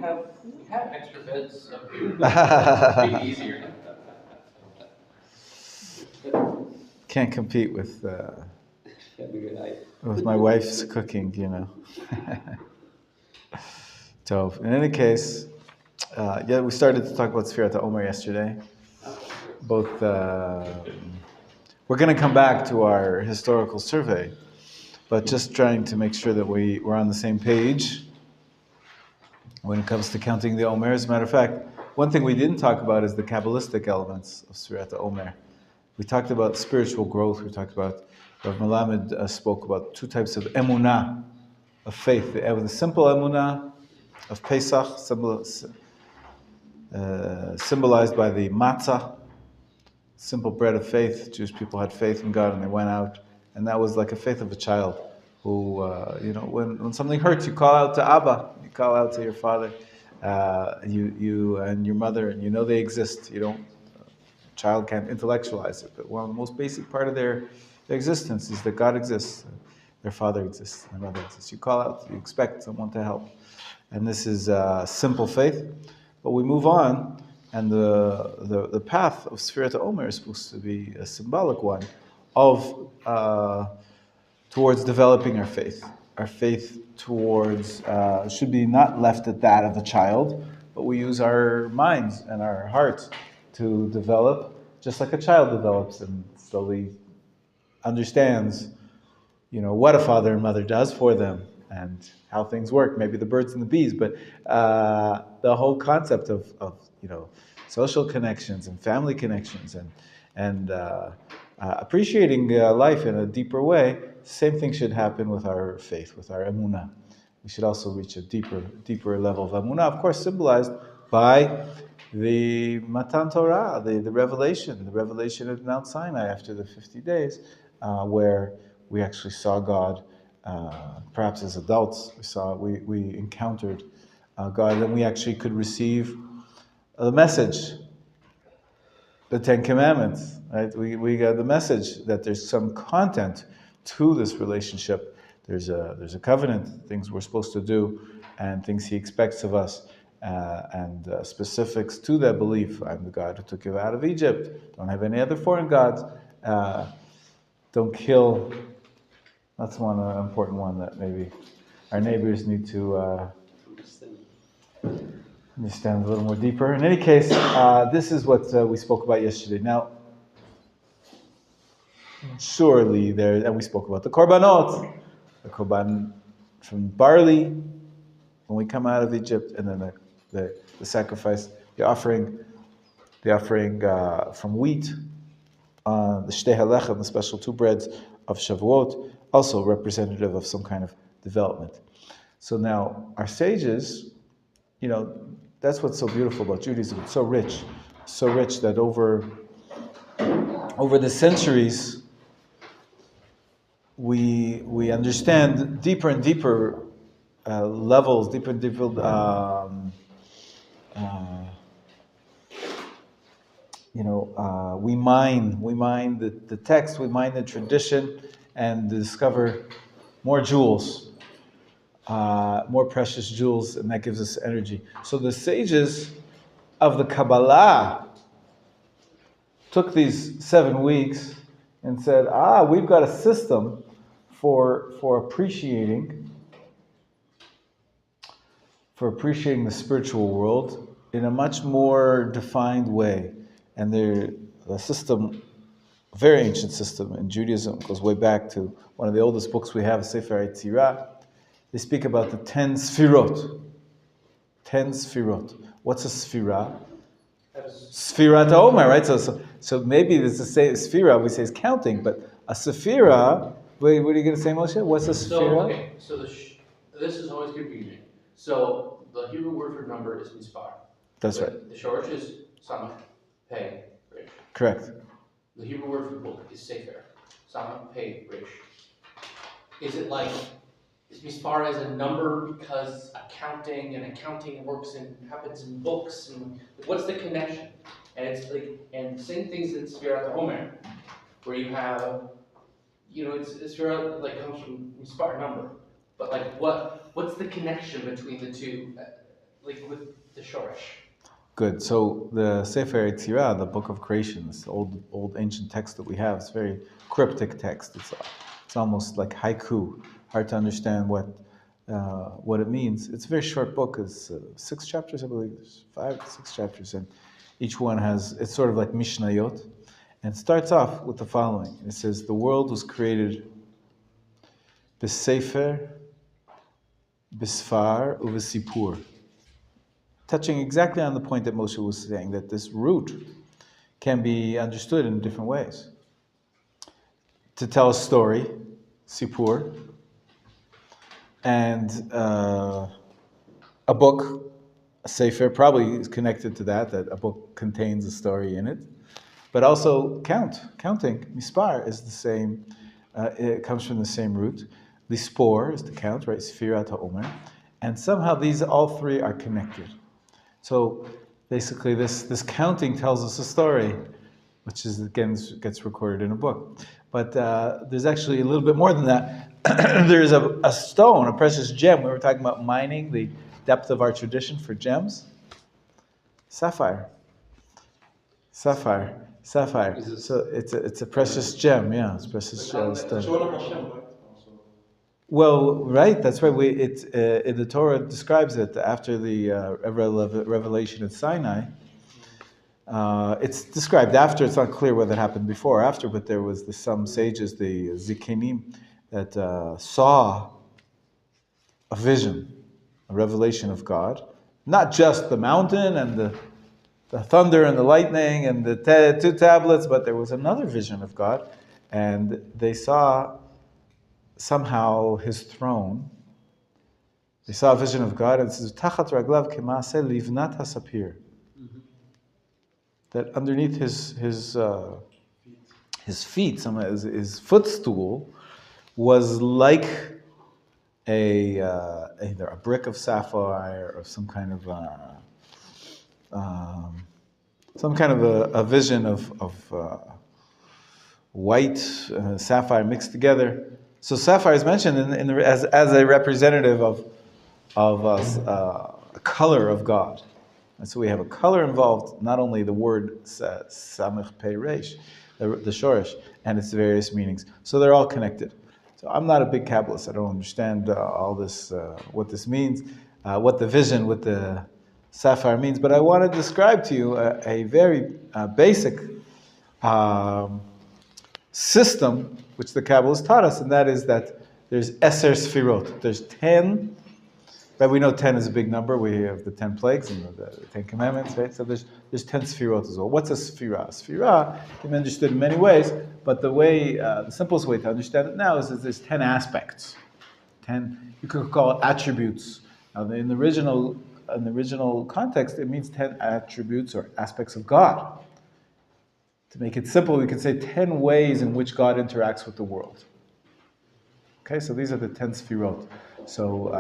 have extra beds up here. It'd be easier. Can't compete with my wife's cooking, So, in any case, we started to talk about Sephiroth Omer yesterday. Both, we're going to come back to our historical survey, but just trying to make sure that we're on the same page when it comes to counting the Omer. As a matter of fact, one thing we didn't talk about is the Kabbalistic elements of Sephiroth Omer. We talked about spiritual growth. We talked about, Rav Melamed spoke about two types of emunah, of faith. The simple emunah of Pesach, symbolized by the matzah, simple bread of faith. Jewish people had faith in God and they went out. And that was like a faith of a child who, when something hurts, you call out to Abba, you call out to your father, you and your mother, and they exist. Child can't intellectualize it, but one of the most basic part of their existence is that God exists, their father exists, their mother exists. You call out, you expect someone to help. And this is simple faith. But we move on, and the path of Sephiroth Omer is supposed to be a symbolic one of towards developing our faith. Our faith towards should be not left at that of a child, but we use our minds and our hearts to develop, just like a child develops and slowly understands, what a father and mother does for them and how things work. Maybe the birds and the bees, but the whole concept of social connections and family connections and appreciating life in a deeper way. Same thing should happen with our faith, with our emunah. We should also reach a deeper level of emunah, of course, symbolized by the Matan Torah, the revelation at Mount Sinai after the 50 days, where we actually saw God. Perhaps as adults, we encountered God, and we actually could receive the message, the Ten Commandments. Right? We got the message that there's some content to this relationship. There's a covenant, things we're supposed to do, and things He expects of us. And specifics to that belief. I'm the God who took you out of Egypt. Don't have any other foreign gods. Don't kill. That's one important one that maybe our neighbors need to understand a little more deeper. In any case, this is what we spoke about yesterday. Now, surely and we spoke about the korbanot, the korban from barley when we come out of Egypt, and then the sacrifice, the offering from wheat, the shtei halechem, the special two breads of Shavuot, also representative of some kind of development. So now our sages, that's what's so beautiful about Judaism. It's so rich that over the centuries, we understand deeper and deeper levels, deeper and deeper. We mine the text, we mine the tradition, and discover more jewels, more precious jewels, and that gives us energy. So the sages of the Kabbalah took these 7 weeks and said, we've got a system for appreciating the spiritual world in a much more defined way. And the system, a very ancient system in Judaism, goes way back to one of the oldest books we have, Sefer Yetzirah. They speak about the 10 Sphirot. 10 Sphirot. What's a Sphira? Sfirat Omer, right? So maybe there's the same Sphira, we say is counting, but a Sephira, what are you going to say, Moshe? What's a Sephira? So this is always confusing. So the Hebrew word for number is mispar. That's right. The short is samach, pei, rish. Correct. The Hebrew word for book is sefer, samach, pei, rish. Is it like, is mispar as a number because accounting works and happens in books, and what's the connection? And it's like, and the same things in Sfirat Omer, where you have, it's Sfirat comes from mispar, number, but what's the connection between the two? like with the Shoresh. Good. So the Sefer Yetzirah, the Book of Creation, this old ancient text that we have, it's a very cryptic text. It's almost like haiku, hard to understand what it means. It's a very short book. It's 6 chapters, I believe. There's 5 to 6 chapters, and each one it's sort of like Mishnayot, and it starts off with the following. It says, the world was created b'sefer, b'sfar, u'v'sipur. Touching exactly on the point that Moshe was saying, that this root can be understood in different ways. To tell a story, sipur, and a book, a sefer, probably is connected to that a book contains a story in it, but also counting, mispar is the same, it comes from the same root. Lispor is to count, right, Sfirat HaOmer, and somehow these all three are connected. So basically, this counting tells us a story, which is again gets recorded in a book. But there's actually a little bit more than that. There's a stone, a precious gem. We were talking about mining, the depth of our tradition for gems. Sapphire. So it's a precious gem. Yeah, it's a precious stone. Well, right, that's right. In the Torah describes it after the revelation at Sinai. It's described after. It's not clear whether it happened before or after, but there was some sages, the Zikenim, that saw a vision, a revelation of God. Not just the mountain and the thunder and the lightning and the 2 tablets, but there was another vision of God, and they saw somehow his throne. They saw a vision of God, and it says, "Tachat raglav kemaaseh livnat hasapir." That underneath his feet, his footstool, was like either a brick of sapphire or some kind of a vision of white sapphire mixed together. So sapphire is mentioned as a representative of a color of God. And so we have a color involved, not only the word samech pei resh, the shoresh, and its various meanings. So they're all connected. So I'm not a big Kabbalist. I don't understand all this, what this means, what the vision with the sapphire means. But I want to describe to you a very basic system which the Kabbalists taught us, and that is that there's 10 Spheroth. There's 10. Right, we know 10 is a big number. We have the 10 plagues and the 10 commandments, right? So there's 10 Sefirot as well. What's a Sefirah? Sefirah can be understood in many ways, but the simplest way to understand it now is that there's 10 aspects. 10, you could call it attributes. Now, in the original context, it means 10 attributes or aspects of God. To make it simple, we could say 10 ways in which God interacts with the world. Okay, so these are the 10 Sefirot. So,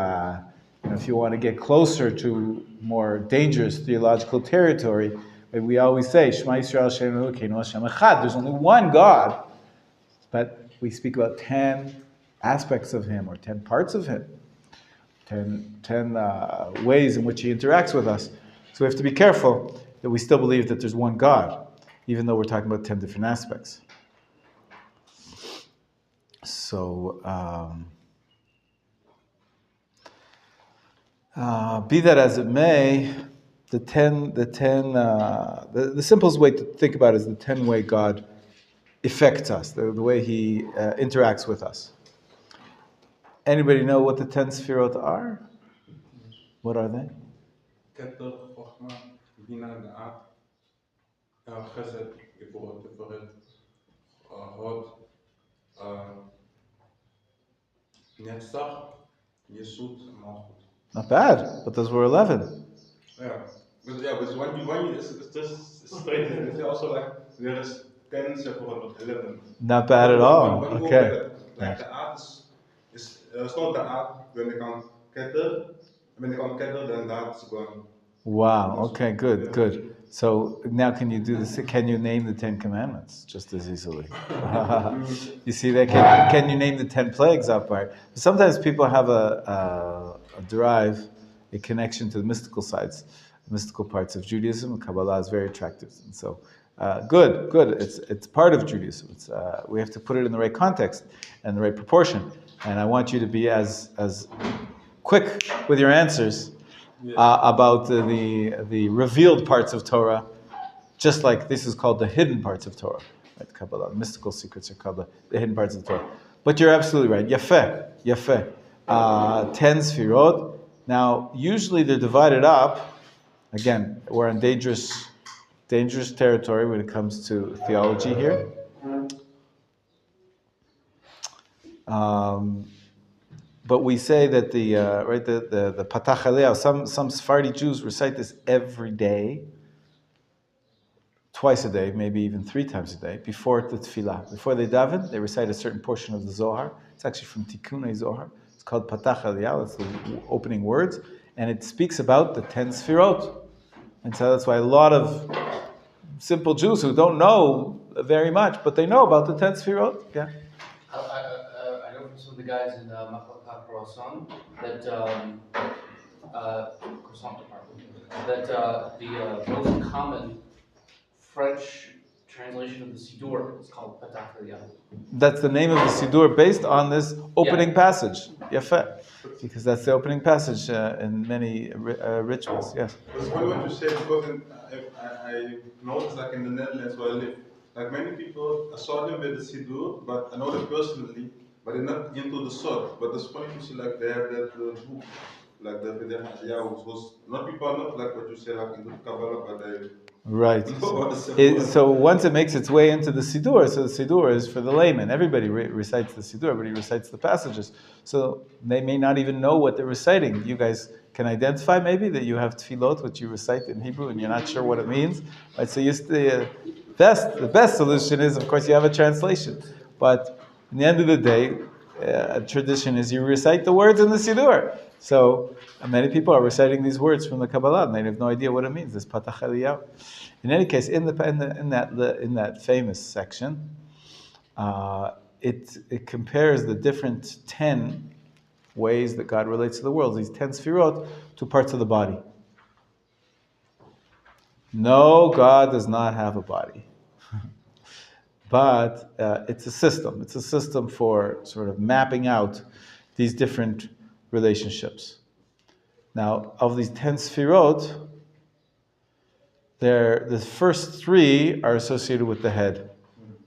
if you want to get closer to more dangerous theological territory, we always say, Shema Yisrael Hashem Elokeinu Hashem Echad. There's only one God, but we speak about 10 aspects of Him, or 10 parts of Him, 10 ways in which He interacts with us. So we have to be careful that we still believe that there's one God, even though we're talking about 10 different aspects. So, be that as it may, the simplest way to think about it is the 10 way God affects us, the way He interacts with us. Anybody know what the 10 Sefirot are? What are they? Keter, Chochma, Bina, Da'at, Chesed, Gevurot, Tiferet, Hod, Netzach, Yesud, Malchut. Not bad, but those were 11. Yeah, with one is just straight. It's also like there is 10 Sephiroth, 11. Not bad at all. One Okay. like the art is not the art when they count Keter. When they count Keter, then that's gone. Wow. Okay. Good. So now, can you do this? Can you name the 10 commandments just as easily? You see that? Can you name the 10 plagues up by? Sometimes people have a drive a connection to the mystical sides, the mystical parts of Judaism. Kabbalah is very attractive, and so good. It's part of Judaism. We have to put it in the right context and the right proportion. And I want you to be as quick with your answers about the revealed parts of Torah, just like this is called the hidden parts of Torah. Right? Kabbalah, mystical secrets are called the hidden parts of the Torah. But you're absolutely right. Yafeh. 10 Spherot. Now, usually they're divided up. Again, we're on dangerous territory when it comes to theology here. But we say that the Patach Eliyahu, some Sephardi Jews recite this every day, twice a day, maybe even 3 times a day, before the tefillah. Before they daven, they recite a certain portion of the Zohar. It's actually from Tikkunei Zohar. It's called Patach Eliyahu. It's the opening words, and it speaks about the 10 Spherot. And so that's why a lot of simple Jews who don't know very much, but they know about the 10 Spherot. Yeah. I know from some of the guys in Machon that croissant department that the most common French translation of the Siddur is called Patach Eliyahu. That's the name of the Siddur based on this opening passage. Yafeh. Because that's the opening passage in many rituals. Yes. It's funny what you say, because I noticed, like in the Netherlands where I live, like many people, I saw them with the Siddur, but I know them personally, but they're not into the sword. But it's funny to see like they have that book, like that with them, was not people are not like what you say, like into Kabbalah, but they right. So once it makes its way into the Siddur, so the Siddur is for the layman. Everybody recites the Siddur, everybody recites the passages. So they may not even know what they're reciting. You guys can identify maybe that you have tefillot, which you recite in Hebrew, and you're not sure what it means. Right? So the best solution is, of course, you have a translation. But in the end of the day, a tradition is you recite the words in the Siddur. So many people are reciting these words from the Kabbalah, and they have no idea what it means. This Patach Eliyahu. In any case, in that famous section, it compares the different 10 ways that God relates to the world, these 10 Sphirot, to parts of the body. No, God does not have a body. But it's a system. It's a system for sort of mapping out these different relationships. Now, of these 10 Sphirot, the first 3 are associated with the head.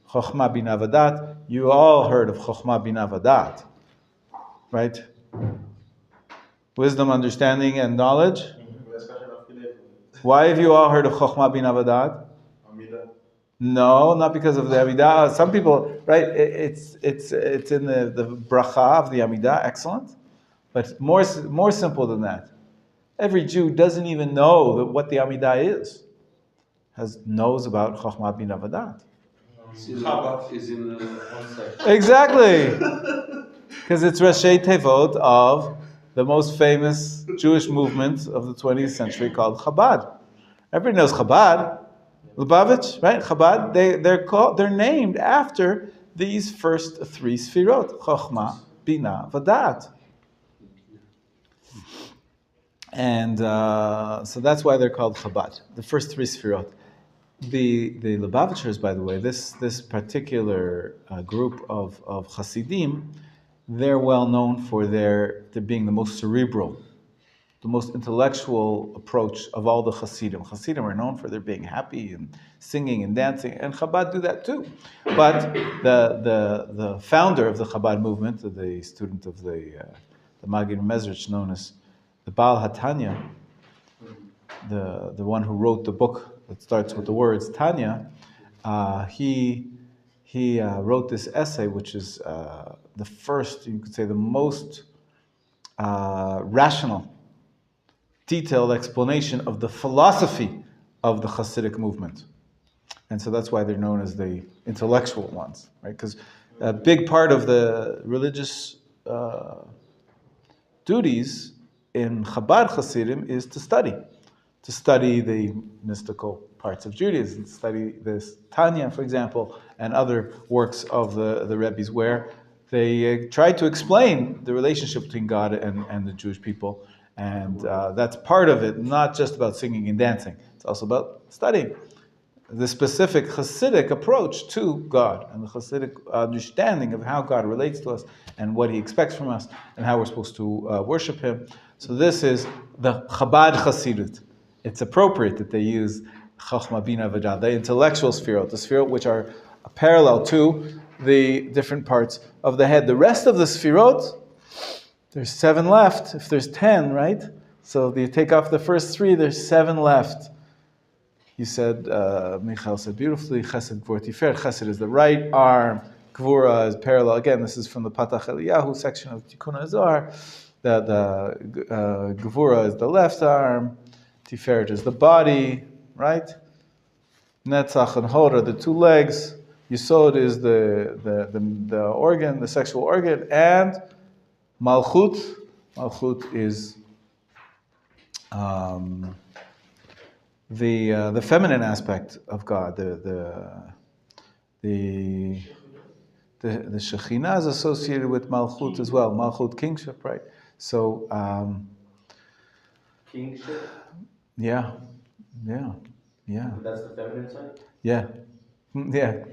Chokhmah, Binah, Vadat. You all heard of Chokhmah, Binah, Vadat, right? Wisdom, understanding, and knowledge. Why have you all heard of Chokhmah, Binah, Vadat? No, not because of the Amidah. Some people, right? It's in the Bracha of the Amidah. Excellent, but more simple than that. Every Jew doesn't even know what the Amidah is. Knows about Chokhmah Binah Vadat. Is in one section. Exactly, because it's Rashi Tevot of the most famous Jewish movement of the 20th century called Chabad. Everybody knows Chabad. Lubavitch, right? Chabad. They're named after these first 3 Sfirot: Chokhmah, Binah, Vadat. And so that's why they're called Chabad, the first 3 Sfirot. The Lubavitchers, by the way, this particular group of Hasidim, they're well known for their being the most cerebral, the most intellectual approach of all the Hasidim. Hasidim are known for their being happy and singing and dancing, and Chabad do that too. But the founder of the Chabad movement, the student of the Magid Mezrich, known as the Baal HaTanya, the one who wrote the book that starts with the words Tanya, he wrote this essay, which is the first, you could say, the most rational, detailed explanation of the philosophy of the Hasidic movement. And so that's why they're known as the intellectual ones, right? Because a big part of the religious duties in Chabad Hasidim is to study the mystical parts of Judaism, to study this Tanya, for example, and other works of the Rebbes, where they try to explain the relationship between God and the Jewish people, And that's part of it, not just about singing and dancing. It's also about studying the specific Hasidic approach to God and the Hasidic understanding of how God relates to us and what He expects from us and how we're supposed to worship Him. So this is the Chabad Hasidut. It's appropriate that they use Chochmah, Bina, V'Dah, the intellectual Sefirot, the Sefirot which are parallel to the different parts of the head. The rest of the Sefirot, there's 7 left. If there's 10, right? So if you take off the first 3, there's 7 left. You said, Michael said beautifully, Chesed, Gvur, Tiferet. Chesed is the right arm. Gvura is parallel. Again, this is from the Patach Eliyahu section of Tikkun HaZohar. The Gvura is the left arm. Tiferet is the body, right? Netzach and Hod are the 2 legs. Yisod is the organ, the sexual organ. And Malchut is the feminine aspect of God, the Shekhinah is associated with Malchut as well. Malchut, kingship, right? So, Kingship? yeah. That's the feminine side? Yeah,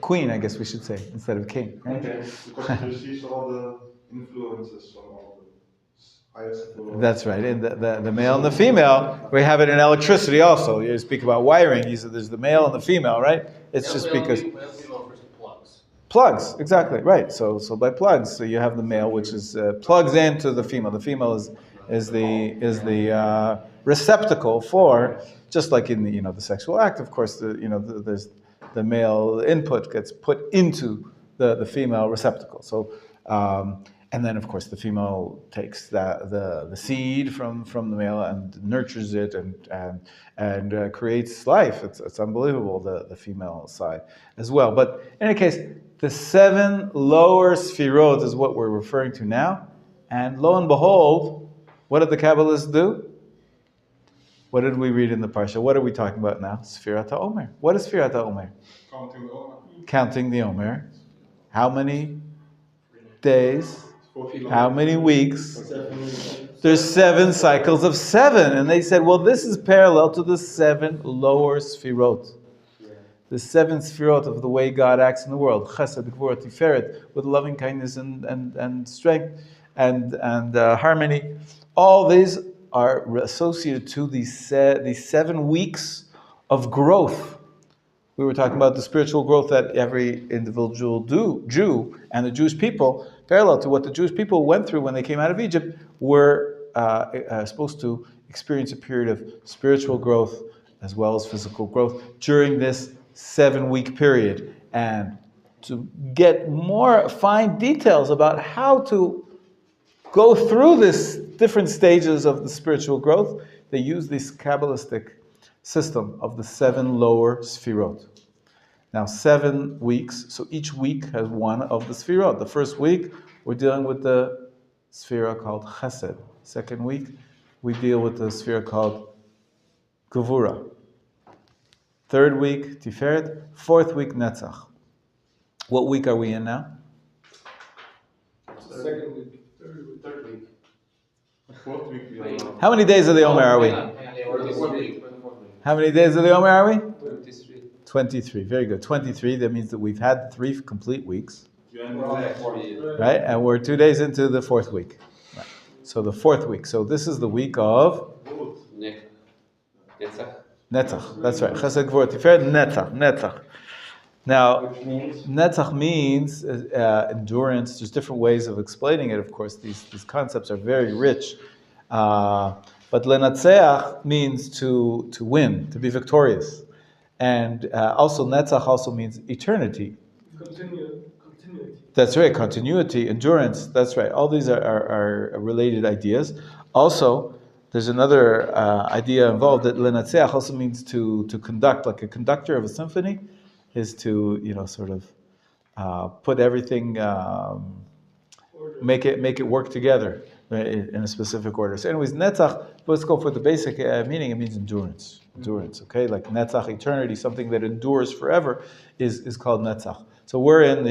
queen, I guess we should say, instead of king, right? Okay, because it receives all the influences from all the highest level. That's right. And the male and the female, we have it in electricity also. You speak about wiring. You said there's the male and the female, right? It's just because plugs, exactly, right. So by plugs, so you have the male, which is plugs into the female. The female is the receptacle for, just like in the the sexual act. Of course, there's the male input gets put into the female receptacle. So. And then, of course, the female takes the seed from the male and nurtures it and creates life. It's unbelievable, the female side as well. But in any case, the 7 lower Sefirot is what we're referring to now. And lo and behold, what did the Kabbalists do? What did we read in the Parsha? What are we talking about now? Sfirat HaOmer. What is Sfirat HaOmer? Counting the Omer. Counting the Omer. How many days? 14. How many weeks? There's 7 cycles of 7. And they said, well, this is parallel to the 7 lower Sefirot. The 7 Sefirot of the way God acts in the world. Chesed, Gvura, Tiferet, with loving kindness and strength and harmony. All these are associated to these 7 weeks of growth. We were talking about the spiritual growth that every individual Jew and the Jewish people, parallel to what the Jewish people went through when they came out of Egypt, were supposed to experience a period of spiritual growth as well as physical growth during this 7-week period. And to get more fine details about how to go through this different stages of the spiritual growth, they use this Kabbalistic system of the 7 lower Sefirot. Now 7 weeks, so each week has one of the Sefirot. The first week, we're dealing with the Sefirah called Chesed. Second week, we deal with the Sefirah called Gevura. Third week, Tiferet. Fourth week, Netzach. What week are we in now? Second week. Third week. Fourth week, How many days of the Omer are we? How many days of the Omer are we? 23. 23. Very good. 23. That means that we've had 3 complete weeks, right? And we're 2 days into the 4th week. Right. So the 4th week. So this is the week of Netzach. That's right. Chesed, Gvur, Tiferet, Netzach. Now, Netzach means endurance. There's different ways of explaining it. Of course, these concepts are very rich. But lenatzeach means to win, to be victorious. And also Netzach also means eternity. Continuity. That's right, continuity, endurance, that's right. All these are related ideas. Also, there's another idea involved that lenatzeach also means to conduct, like a conductor of a symphony is to, sort of put everything, make it work together in a specific order. So anyways, Netzach, let's go for the basic meaning. It means endurance, okay? Like Netzach, eternity, something that endures forever is called Netzach. So we're in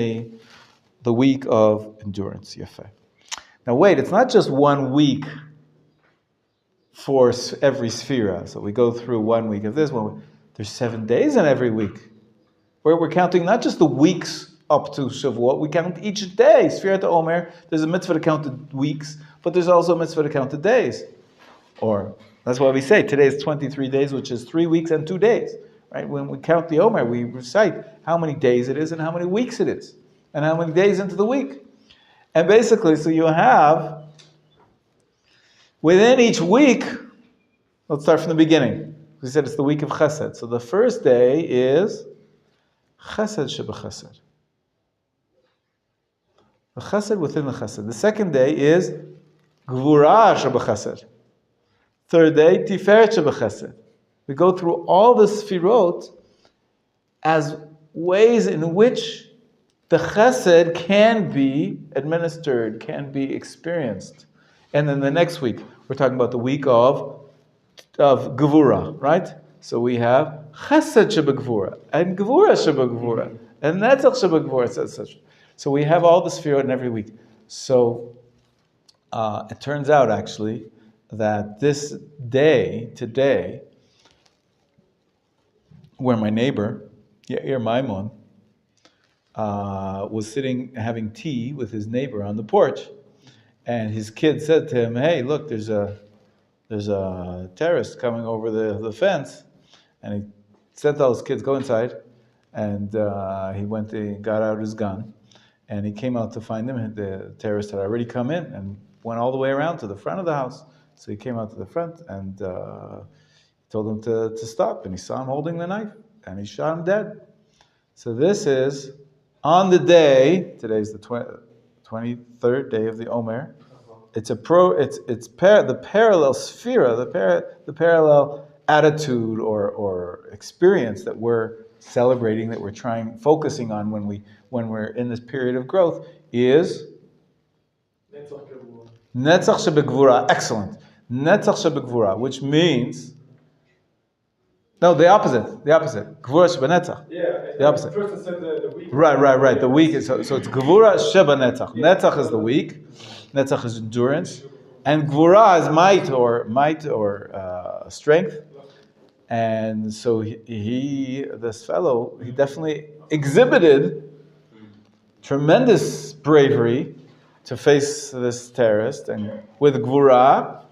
the week of endurance, Yafeh. Now wait, it's not just 1 week for every sphera. So we go through 1 week of this, 1 week. There's 7 days in every week, where we're counting not just the weeks up to Shavuot, we count each day. Sfirat Omer, there's a mitzvah to count the weeks, but there's also a mitzvah to count the days. Or, that's why we say today is 23 days, which is 3 weeks and 2 days. Right? When we count the Omer, we recite how many days it is and how many weeks it is, and how many days into the week. And basically, so you have, within each week, let's start from the beginning. We said it's the week of Chesed. So the first day is Chesed Shebechesed. The Chesed within the Chesed. The second day is Gvura Shebechesed. Third day, Tiferet Shebechesed. We go through all the Sfirot as ways in which the Chesed can be administered, can be experienced. And then the next week, we're talking about the week of Gevura, right? So we have Chesed Shebegvura, and Gevura Shebegvura, and Netzach Shebegvura, etc. So we have all the Sfirot in every week. So it turns out, actually, that this day, today, where my neighbor, Yair Maimon, was sitting having tea with his neighbor on the porch, and his kid said to him, "Hey, look, there's a terrorist coming over the fence," and he sent all his kids, "Go inside," and he got out his gun, and he came out to find him. The terrorist had already come in and went all the way around to the front of the house. So he came out to the front and told him to stop, and he saw him holding the knife, and he shot him dead. So this is on the day. Today's the 23rd day of the Omer. It's the parallel sphera, the parallel attitude or experience that we're celebrating, that we're focusing on when we're in this period of growth is Netzach Shebegvura. Excellent. Netzach Shebegvura, which means no, the opposite. Gvura Shebenetzach. Yeah, the opposite. First it said the week. Right. The week is so it's Gvura Shebenetzach. Netzach is the week. Netzach is endurance, and Gvura is might or strength. And so this fellow, he definitely exhibited tremendous bravery to face this terrorist, and with Gvura,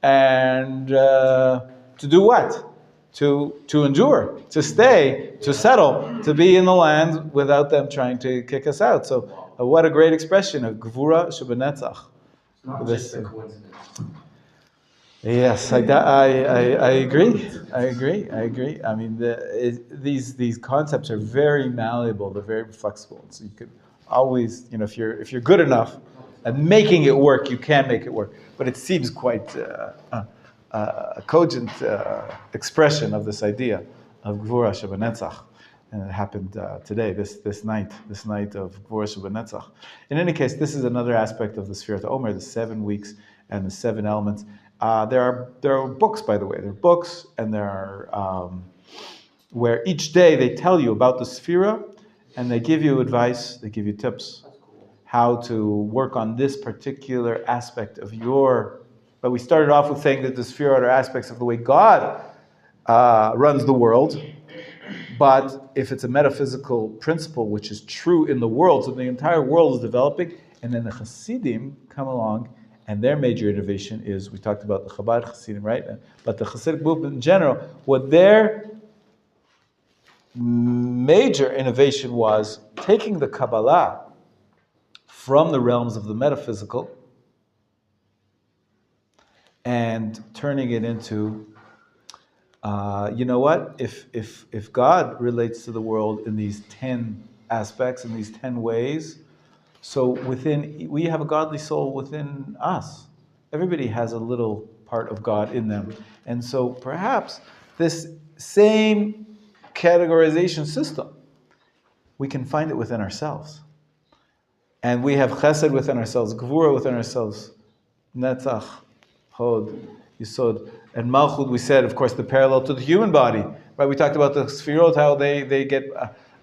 and to do what? To endure, to stay, to settle, to be in the land without them trying to kick us out. So what a great expression of Gvura Shebenetzach. Not just a coincidence. Yes, I agree. I mean, these concepts are very malleable. They're very flexible. So you could always, if you're good enough at making it work, you can make it work. But it seems quite a cogent expression of this idea of Gvura Shebenetzach, and it happened today, this night of Gvura Shebenetzach. In any case, this is another aspect of the Sfirat Omer, the 7 weeks and the 7 elements. There are books, by the way. There are books, and there are where each day they tell you about the Sphira, and they give you advice, they give you tips, how to work on this particular aspect of your. But we started off with saying that the Sphirot are aspects of the way God runs the world. But if it's a metaphysical principle which is true in the world, so the entire world is developing, and then the Hasidim come along, and their major innovation is, we talked about the Chabad Hasidim, right? But the Hasidic movement in general, what their major innovation was taking the Kabbalah from the realms of the metaphysical and turning it into, if God relates to the world in these 10 aspects, in these 10 ways, so we have a godly soul within us. Everybody has a little part of God in them. And so perhaps this same categorization system, we can find it within ourselves. And we have chesed within ourselves, gvura within ourselves, netzach, hod, yisod, and malchut. We said, of course, the parallel to the human body. Right? We talked about the sphirot, how they get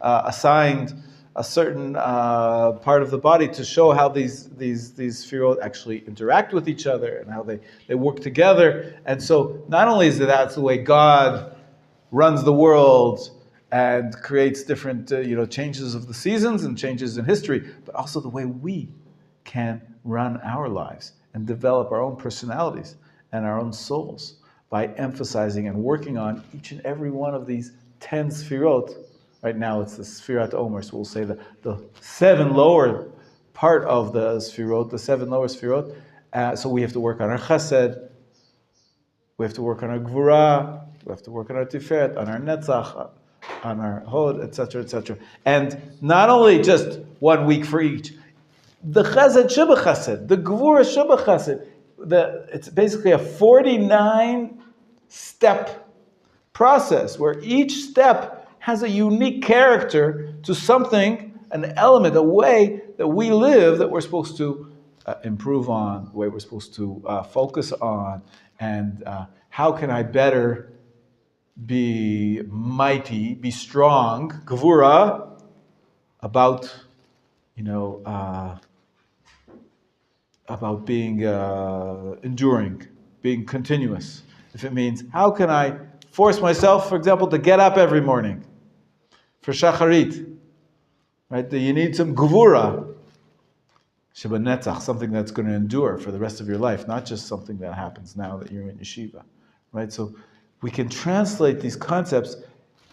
assigned a certain part of the body to show how these Sefirot actually interact with each other and how they work together. And so not only is that's the way God runs the world and creates different changes of the seasons and changes in history, but also the way we can run our lives and develop our own personalities and our own souls by emphasizing and working on each and every one of these 10 Sefirot. Right now it's the Sfirat Omer, so we'll say the 7 lower part of the Sefirot, the 7 lower Sefirot. So we have to work on our Chesed, we have to work on our Gvura, we have to work on our Tiferet, on our Netzach, on our Hod, etc., etc. And not only just 1 week for each. The Chesed Sheba Chesed, the Gvura Sheba Chesed, it's basically a 49-step process where each step has a unique character to something, an element, a way that we live that we're supposed to improve on, the way we're supposed to focus on, and how can I better be mighty, be strong, Gvura, about being enduring, being continuous. If it means, how can I force myself, for example, to get up every morning for Shacharit, right? You need some Gvura, Sheba Netzach, something that's going to endure for the rest of your life, not just something that happens now that you're in yeshiva, right? So we can translate these concepts,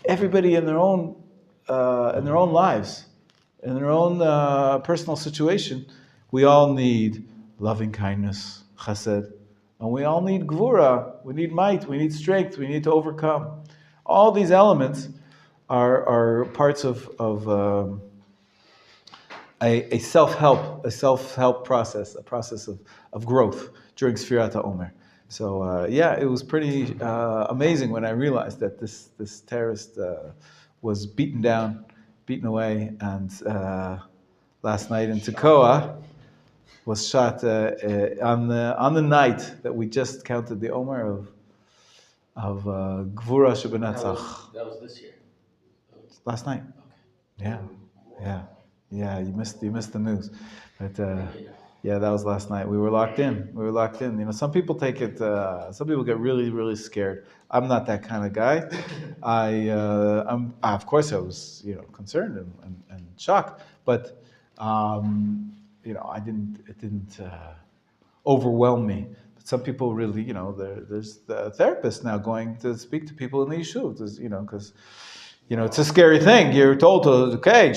everybody in their own lives, in their own personal situation. We all need loving kindness, chesed, and we all need gvura. We need might, we need strength, we need to overcome. All these elements are parts of a self-help process, a process of growth during Sfirat HaOmer. So it was pretty amazing when I realized that this terrorist was beaten away, and last night in Tekoa was shot on the night that we just counted the Omer of Gvura Shebenetzach. That was this year. Last night. Okay. Yeah. You missed the news, but that was last night. We were locked in. Some people take it. Some people get really, really scared. I'm not that kind of guy. Of course I was concerned and shocked, but it didn't overwhelm me. But some people really, there's the therapists now going to speak to people in the yeshuv, because it's a scary thing. You're told to, okay,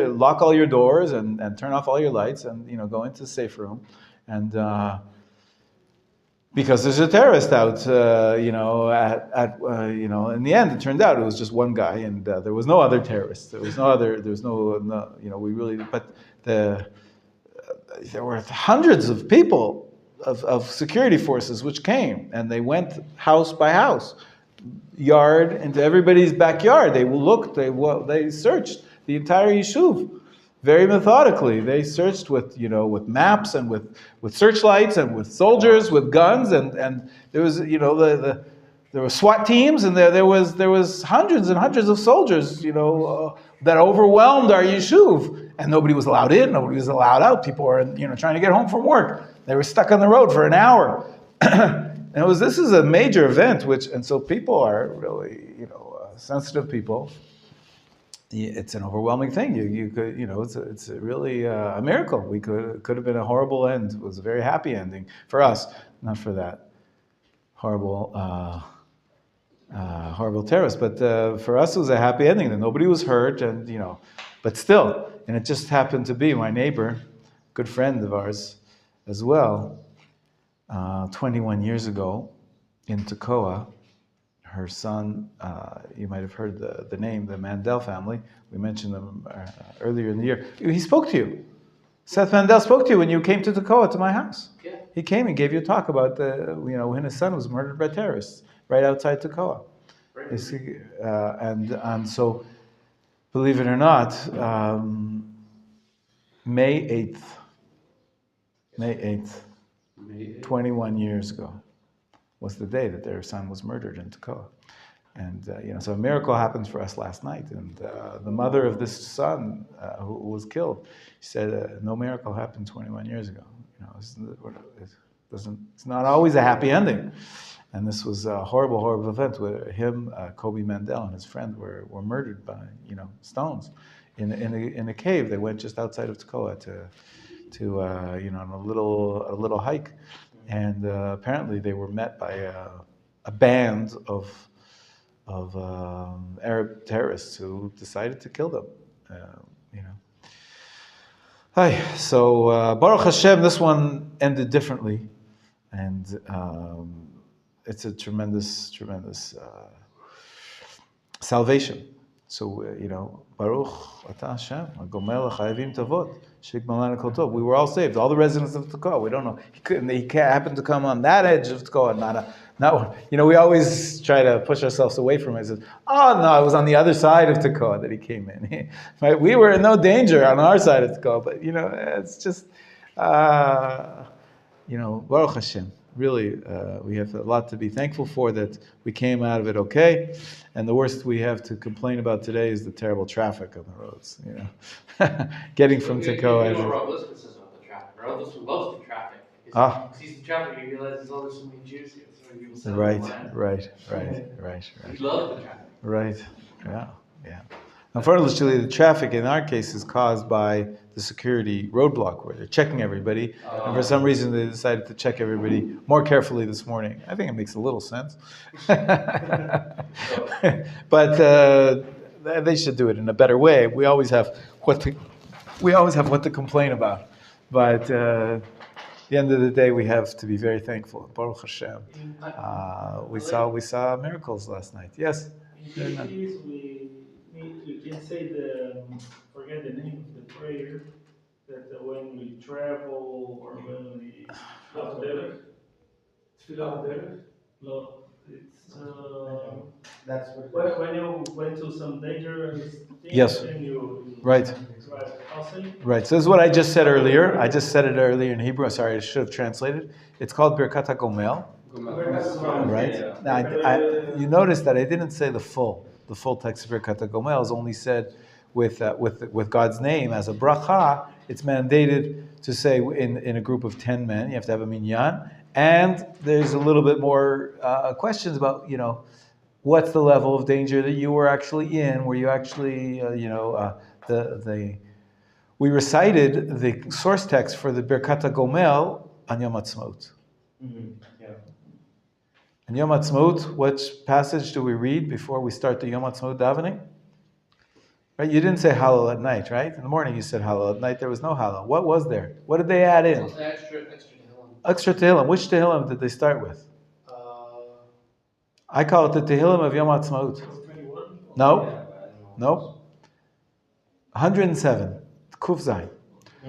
lock all your doors and turn off all your lights and go into the safe room, and because there's a terrorist out, in the end it turned out it was just one guy, and there was no other terrorists. There was but there were hundreds of people of security forces which came, and they went house by house, yard into everybody's backyard. They looked, they searched the entire yeshuv very methodically. They searched with maps and with searchlights and with soldiers with guns, and there was there were SWAT teams, and there was hundreds and hundreds of soldiers that overwhelmed our yeshuv, and nobody was allowed in, nobody was allowed out. People were trying to get home from work. They were stuck on the road for an hour. And this is a major event, and so people are really, sensitive people. It's an overwhelming thing. You could, it's really a miracle. Could have been a horrible end. It was a very happy ending for us, not for that horrible terrorist. But for us, it was a happy ending. That nobody was hurt, and but still, and it just happened to be my neighbor, good friend of ours, as well. 21 years ago in Tekoa, her son, you might have heard the name, the Mandel family. We mentioned them earlier in the year. He spoke to you. Seth Mandel spoke to you when you came to Tekoa, to my house. Yeah. He came and gave you a talk about when his son was murdered by terrorists right outside Tekoa. And so, believe it or not, May 8th, 21 years ago was the day that their son was murdered in Tekoa. So a miracle happened for us last night, and the mother of this son who was killed, she said, no miracle happened 21 years ago. It's not always a happy ending. And this was a horrible, horrible event where him, Kobe Mandel, and his friend were murdered by stones in a cave. They went just outside of Tekoa to on a little hike, and apparently they were met by a band of Arab terrorists who decided to kill them. Hi. So Baruch Hashem, this one ended differently, and it's a tremendous salvation. So Baruch Atah Hashem, Gomel Chayavim Tavot, Shikmalana Kol Tov. We were all saved. All the residents of Tekoa. We don't know. He happened to come on that edge of Tekoa, not. We always try to push ourselves away from it. Says, oh no, it was on the other side of Tekoa that he came in. Right? We were in no danger on our side of Tekoa, but it's just, Baruch Hashem. Really, we have a lot to be thankful for that we came out of it okay. And the worst we have to complain about today is the terrible traffic on the roads. Getting from Tekoa. Rob Liston says about the traffic. Rob Liston loves the traffic. He sees the traffic, he realizes, there's so many Jews here. So many people Right. He loves the traffic. Right. Yeah. Unfortunately, the traffic in our case is caused by the security roadblock where they're checking everybody, and for some reason they decided to check everybody more carefully this morning. I think it makes a little sense, but they should do it in a better way. We always have what to complain about, but at the end of the day, we have to be very thankful. Baruch Hashem. We saw miracles last night. Yes. We can say forget the name of the prayer, that when we travel or when we That's what. when you went to some dangerous things, Yes. then you Right. Right. So this is what I just said earlier. I just said it earlier in Hebrew. Sorry, I should have translated. It's called Birkat HaGomel. Right. Now, you notice that I didn't say the full text of Birkat HaGomel is only said with God's name as a bracha. It's mandated to say in a group of 10 men. You have to have a minyan, and there's a little bit more questions about what's the level of danger that you were actually in. Were you actually we recited the source text for the Birkat HaGomel on Yom Ha'atzmaut. And Yom Ha'atzmaut, which passage do we read before we start the Yom Ha'atzmaut davening? Right, you didn't say Hallel at night, right? In the morning you said Hallel. At night there was no Hallel. What was there? What did they add in? Extra Tehillim. Extra Tehillim. Which Tehillim did they start with? I call it the Tehillim of Yom Ha'atzmaut. No. 107. Kuf Zayin.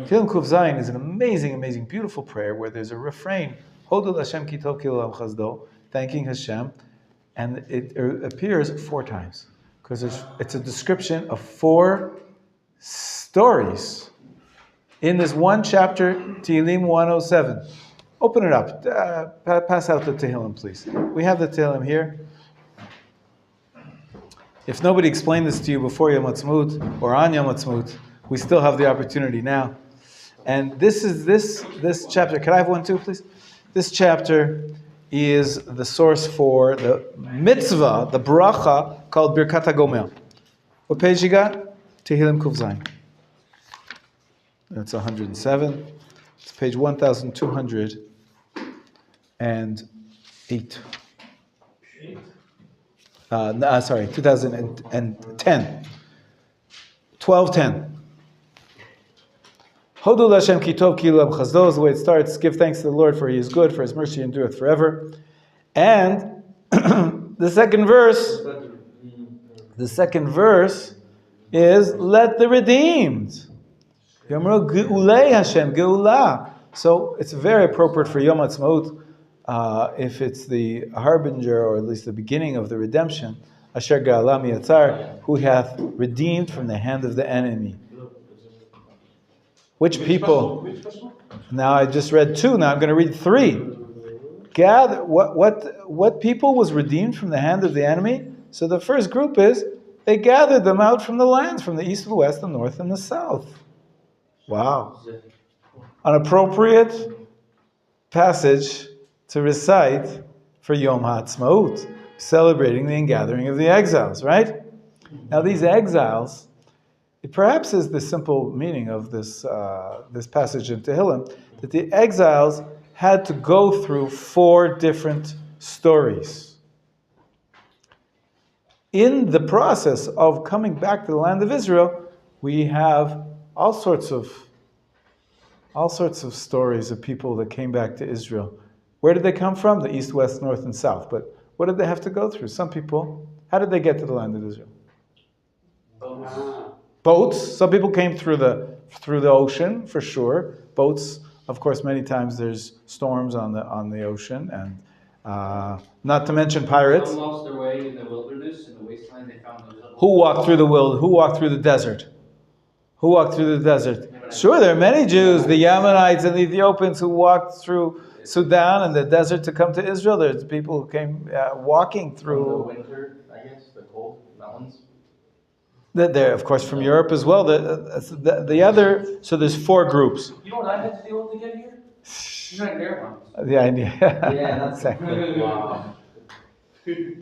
Tehillim Kuf Zayin is an amazing, amazing, beautiful prayer where there's a refrain. Hodul Hashem ki tov ki olam chazdo. Thanking Hashem, and it appears 4 times because it's a description of 4 stories in this one chapter, Tehillim 107. Open it up. Pass out the Tehillim, please. We have the Tehillim here. If nobody explained this to you before Yom Ha'atzmaut or on Yom Ha'atzmaut, we still have the opportunity now. And this chapter. Can I have one too, please? This chapter is the source for the mitzvah, the bracha, called Birkat HaGomel. What page you got? Tehillim Kuf Zayin. That's 107. It's page 1208. 2010. 1210. Hodul Hashem ki tov ki olam chazdo is the way it starts. Give thanks to the Lord for He is good, for His mercy endureth forever. And the second verse is let the redeemed. Yomru geulei Hashem geulah. So it's very appropriate for Yom Ha'atzmaut if it's the harbinger or at least the beginning of the redemption. Asher ga'ala miyatzar, who hath redeemed from the hand of the enemy. Which people? Now I just read 2. Now I'm going to read 3. Gather. What people was redeemed from the hand of the enemy? So the first group is, they gathered them out from the lands, from the east, the west, the north, and the south. Wow. An appropriate passage to recite for Yom HaAtzmaut, celebrating the ingathering of the exiles, right? Now these exiles, it perhaps is the simple meaning of this passage in Hilum, that the exiles had to go through 4 different stories. In the process of coming back to the land of Israel, we have all sorts of stories of people that came back to Israel. Where did they come from? The east, west, north, and south. But what did they have to go through? Some people, how did they get to the land of Israel? Boats. Some people came through the ocean, for sure. Boats, of course, many times there's storms on the ocean, and not to mention pirates. Some lost their way in the wilderness, in the wasteland. They found those little... Who walked through the desert? Who walked through the desert? Sure, there are many Jews, the Yemenites and the Ethiopians, who walked through Sudan and the desert to come to Israel. There's people who came walking through. From the winter, I guess, the cold mountains. There, of course, from Europe as well. The other, so there's 4 groups. You know what I had to deal with to get here? United Airlines. The idea. Yeah, that's Exactly. wow.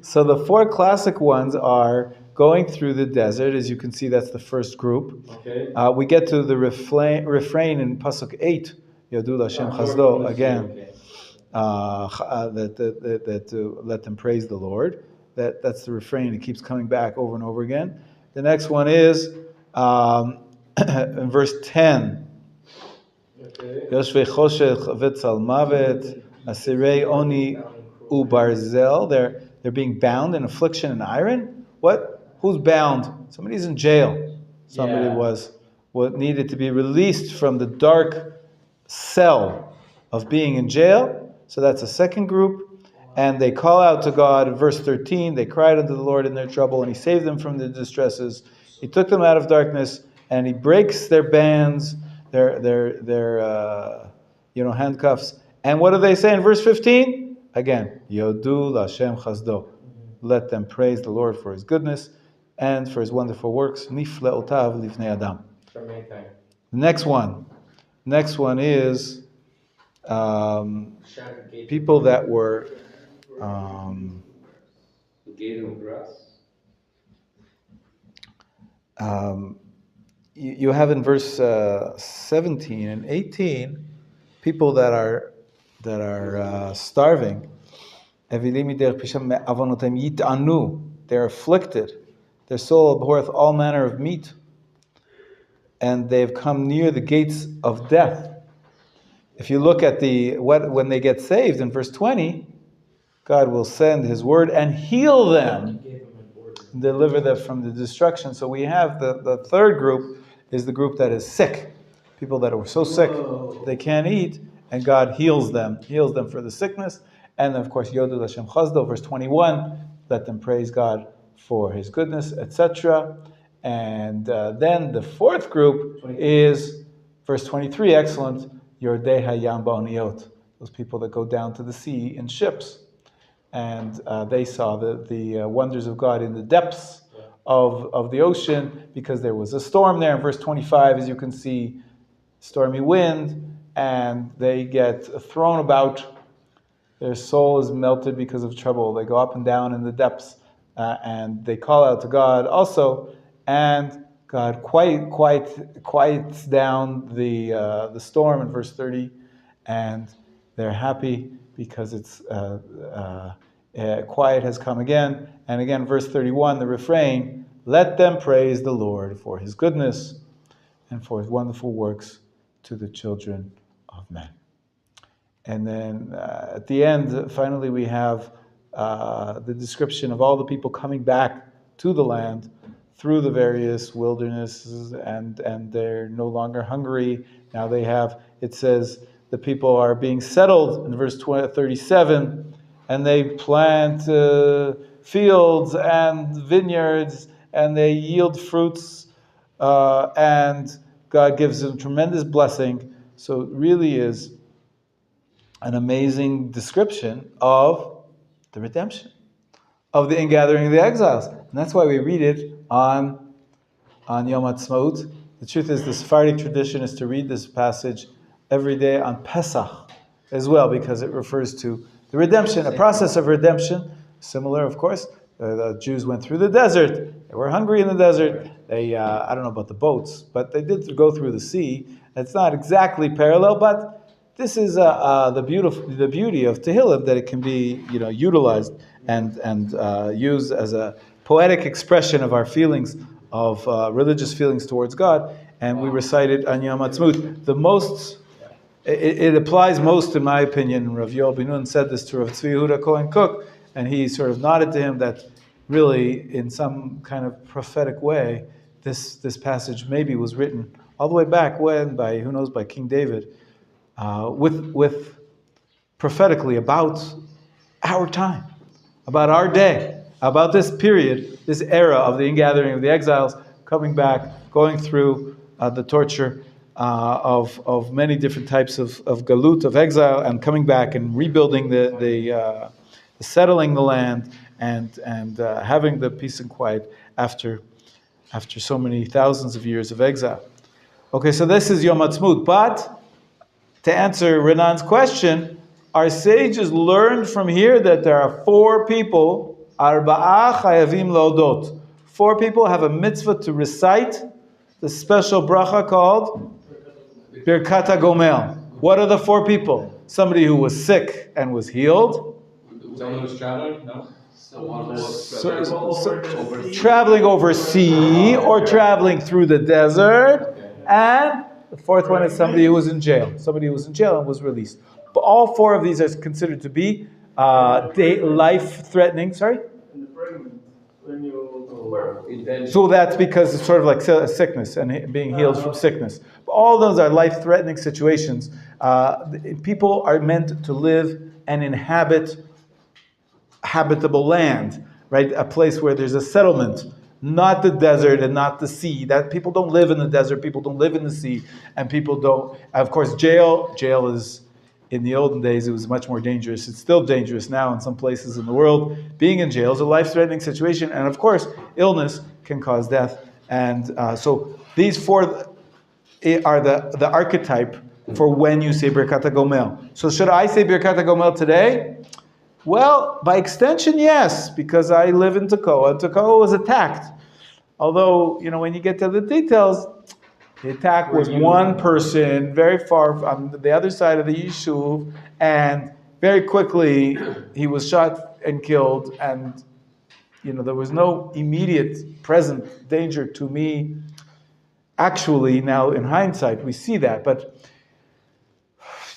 So the 4 classic ones are going through the desert. As you can see, that's the first group. Okay. We get to the refrain in Pasuk 8, Yadu Hashem Chazdo, again, that let them praise the Lord. That's the refrain. It keeps coming back over and over again. The next one is in verse 10. Yoshvei choshech v'tzal mavet, asirei oni ubarzel. They're being bound in affliction and iron. What? Who's bound? Somebody's in jail. Somebody was needed to be released from the dark cell of being in jail. So that's a second group. And they call out to God in verse 13. They cried unto the Lord in their trouble, and He saved them from their distresses. He took them out of darkness, and He breaks their bands, their handcuffs. And what do they say in verse 15? Again, Yodu Lashem Chazdo. Let them praise the Lord for His goodness and for His wonderful works. Nifleotav Livnei Adam. From mankind. Next one is people that were The gate of grass. you have in verse 17 and 18 people that are starving. They're afflicted. Their soul abhorreth all manner of meat, and they've come near the gates of death. If you look at when they get saved in verse 20, God will send His word and heal them, and deliver them from the destruction. So we have the third group is the group that is sick. People that are so sick they can't eat, and God heals them for the sickness. And of course, Yodu Lashem Chazdo, verse 21, let them praise God for His goodness, etc. And then the fourth group is verse 23, excellent, Yordei Hayam Ba'oniot, those people that go down to the sea in ships. And they saw the wonders of God in the depths of the ocean, because there was a storm there. In verse 25, as you can see, stormy wind, and they get thrown about. Their soul is melted because of trouble. They go up and down in the depths, and they call out to God also, and God quiets down the storm in verse 30, and they're happy because it's quiet has come again. And again, verse 31, the refrain, let them praise the Lord for His goodness and for His wonderful works to the children of men. And then at the end, finally, we have the description of all the people coming back to the land through the various wildernesses, and they're no longer hungry. Now they have, it says, the people are being settled in verse 37, and they plant fields and vineyards, and they yield fruits, and God gives them tremendous blessing. So it really is an amazing description of the redemption, of the ingathering of the exiles. And that's why we read it on Yom Ha'atzmaut. The truth is, the Sephardic tradition is to read this passage every day on Pesach as well, because it refers to the redemption, a process of redemption. Similar, of course. The Jews went through the desert. They were hungry in the desert. They, I don't know about the boats, but they did go through the sea. It's not exactly parallel, but this is the beauty of Tehillim, that it can be, utilized and used as a poetic expression of our feelings, of religious feelings towards God. And we recite it on Yom Ha'atzmaut. It applies most, in my opinion. Rav Yoel Ben Nun said this to Rav Tzvi Yehuda Cohen Cook, and he sort of nodded to him that really, in some kind of prophetic way, this passage maybe was written all the way back when, by King David, with prophetically about our time, about our day, about this period, this era of the ingathering of the exiles, coming back, going through the torture of many different types of galut, of exile, and coming back and rebuilding the settling the land and having the peace and quiet after so many thousands of years of exile. Okay, so this is Yom Ha'atzmaut. But to answer Renan's question, our sages learned from here that there are 4 people, Arba'a chayavim laodot. 4 people have a mitzvah to recite the special bracha called Birkat HaGomel. What are the 4 people? Somebody who was sick and was healed. Someone who's traveling? No? Traveling over sea or traveling through the desert. And the 4th one is somebody who was in jail. Somebody who was in jail and was released. But all 4 of these are considered to be life-threatening. Sorry? In the pregnant, when you So that's because it's sort of like a sickness and being healed from sickness. But all those are life-threatening situations. People are meant to live and inhabit habitable land, right? A place where there's a settlement, not the desert and not the sea. That people don't live in the desert, people don't live in the sea, and people don't. Of course, jail is. In the olden days, it was much more dangerous. It's still dangerous now in some places in the world. Being in jail is a life-threatening situation, and of course, illness can cause death. And so these 4 are the archetype for when you say Birkat HaGomel. So should I say Birkat HaGomel today? Well, by extension, yes, because I live in Tekoa, and Tekoa was attacked. Although, when you get to the details, the attack was one person very far on the other side of the Yishuv, and very quickly he was shot and killed, and there was no immediate present danger to me. Actually, now in hindsight, we see that, but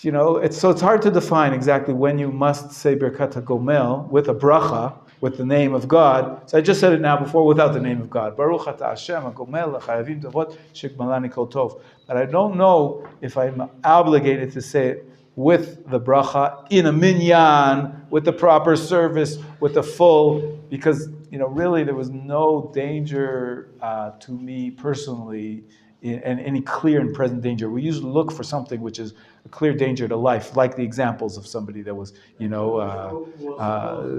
it's hard to define exactly when you must say Birkat HaGomel with a bracha, with the name of God. So I just said it now before without the name of God. Baruch Ata Hashem HaGomel L'Chayavim Tavot Shekmalani Kol Tov. But I don't know if I'm obligated to say it with the bracha in a minyan, with the proper service, with the full, because really there was no danger to me personally, and any clear and present danger. We usually look for something which is a clear danger to life, like the examples of somebody that was,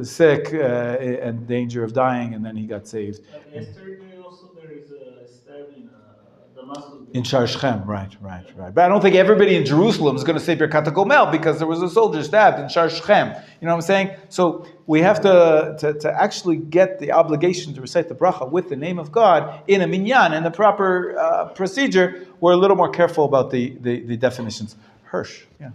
sick and danger of dying, and then he got saved. Yesterday also there is a stabbing Damascus. In Shar Shechem, right. But I don't think everybody in Jerusalem is going to say Birkat HaGomel because there was a soldier stabbed in Shar Shechem. You know what I'm saying? So we have to actually get the obligation to recite the bracha with the name of God in a minyan, in the proper procedure. We're a little more careful about the definitions. Hirsch, yeah.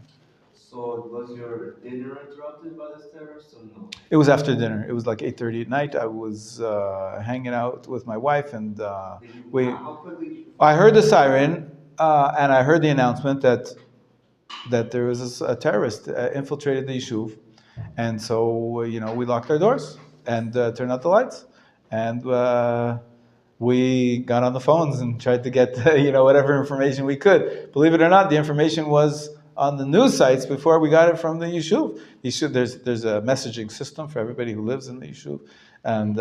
So was your dinner interrupted by this terrorist or no? It was after dinner. It was like 8:30 at night. I was hanging out with my wife, and I heard the siren, and I heard the announcement that there was a terrorist infiltrated the yishuv, and so we locked our doors and turned out the lights, and we got on the phones and tried to get whatever information we could. Believe it or not, the information was on the news sites before we got it from the yishuv. There's a messaging system for everybody who lives in the yishuv, and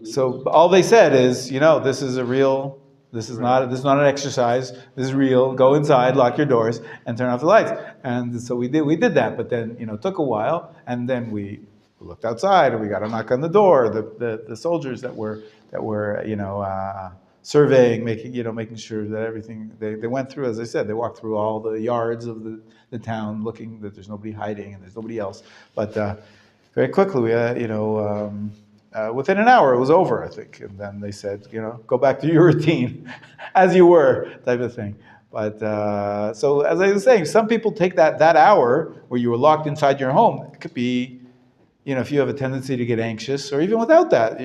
so all they said is, this is a real This is not an exercise. This is real. Go inside, lock your doors, and turn off the lights. And so we did that. But then it took a while, and then we looked outside, and we got a knock on the door. The soldiers that were surveying, making sure that everything they went through. As I said, they walked through all the yards of the town, looking that there's nobody hiding and there's nobody else. But very quickly, within an hour, it was over, I think. And then they said, go back to your routine as you were, type of thing. But so, as I was saying, some people take that hour where you were locked inside your home. It could be, if you have a tendency to get anxious, or even without that,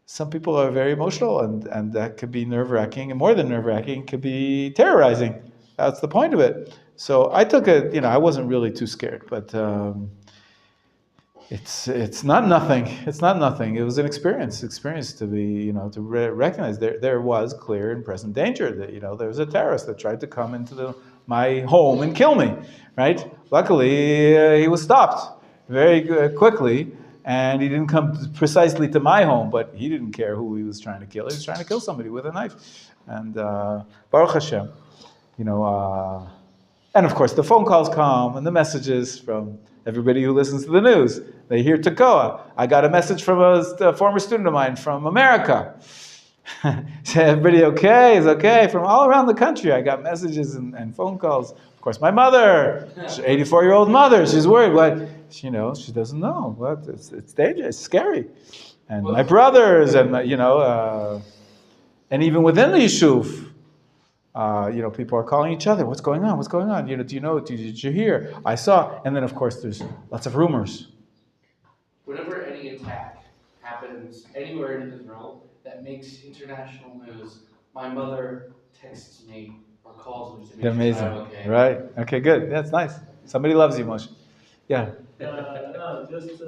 some people are very emotional, and that could be nerve-wracking, and more than nerve-wracking, could be terrorizing. That's the point of it. So I took it, I wasn't really too scared, but it's not nothing. It's not nothing. It was an experience to be, to recognize there was clear and present danger that, there was a terrorist that tried to come into my home and kill me, right? Luckily, he was stopped very quickly, and he didn't come precisely to my home, but he didn't care who he was trying to kill. He was trying to kill somebody with a knife. And Baruch Hashem, and of course the phone calls come and the messages from everybody who listens to the news. They hear Tekoa. I got a message from a former student of mine from America. Say, everybody okay? Is okay? From all around the country, I got messages and phone calls. Of course, my mother, 84-year-old mother, she's worried. What? She doesn't know. What? It's dangerous. It's scary. And my brothers, and and even within the yishuv, people are calling each other. What's going on? What's going on? Do you know? Did you hear? I saw. And then, of course, there's lots of rumors. Whenever any attack happens anywhere in Israel that makes international news, my mother texts me or calls me to make Amazing. sure I'm okay. Right. Okay, good. That's nice. Somebody loves you, Moshe. Yeah. No, just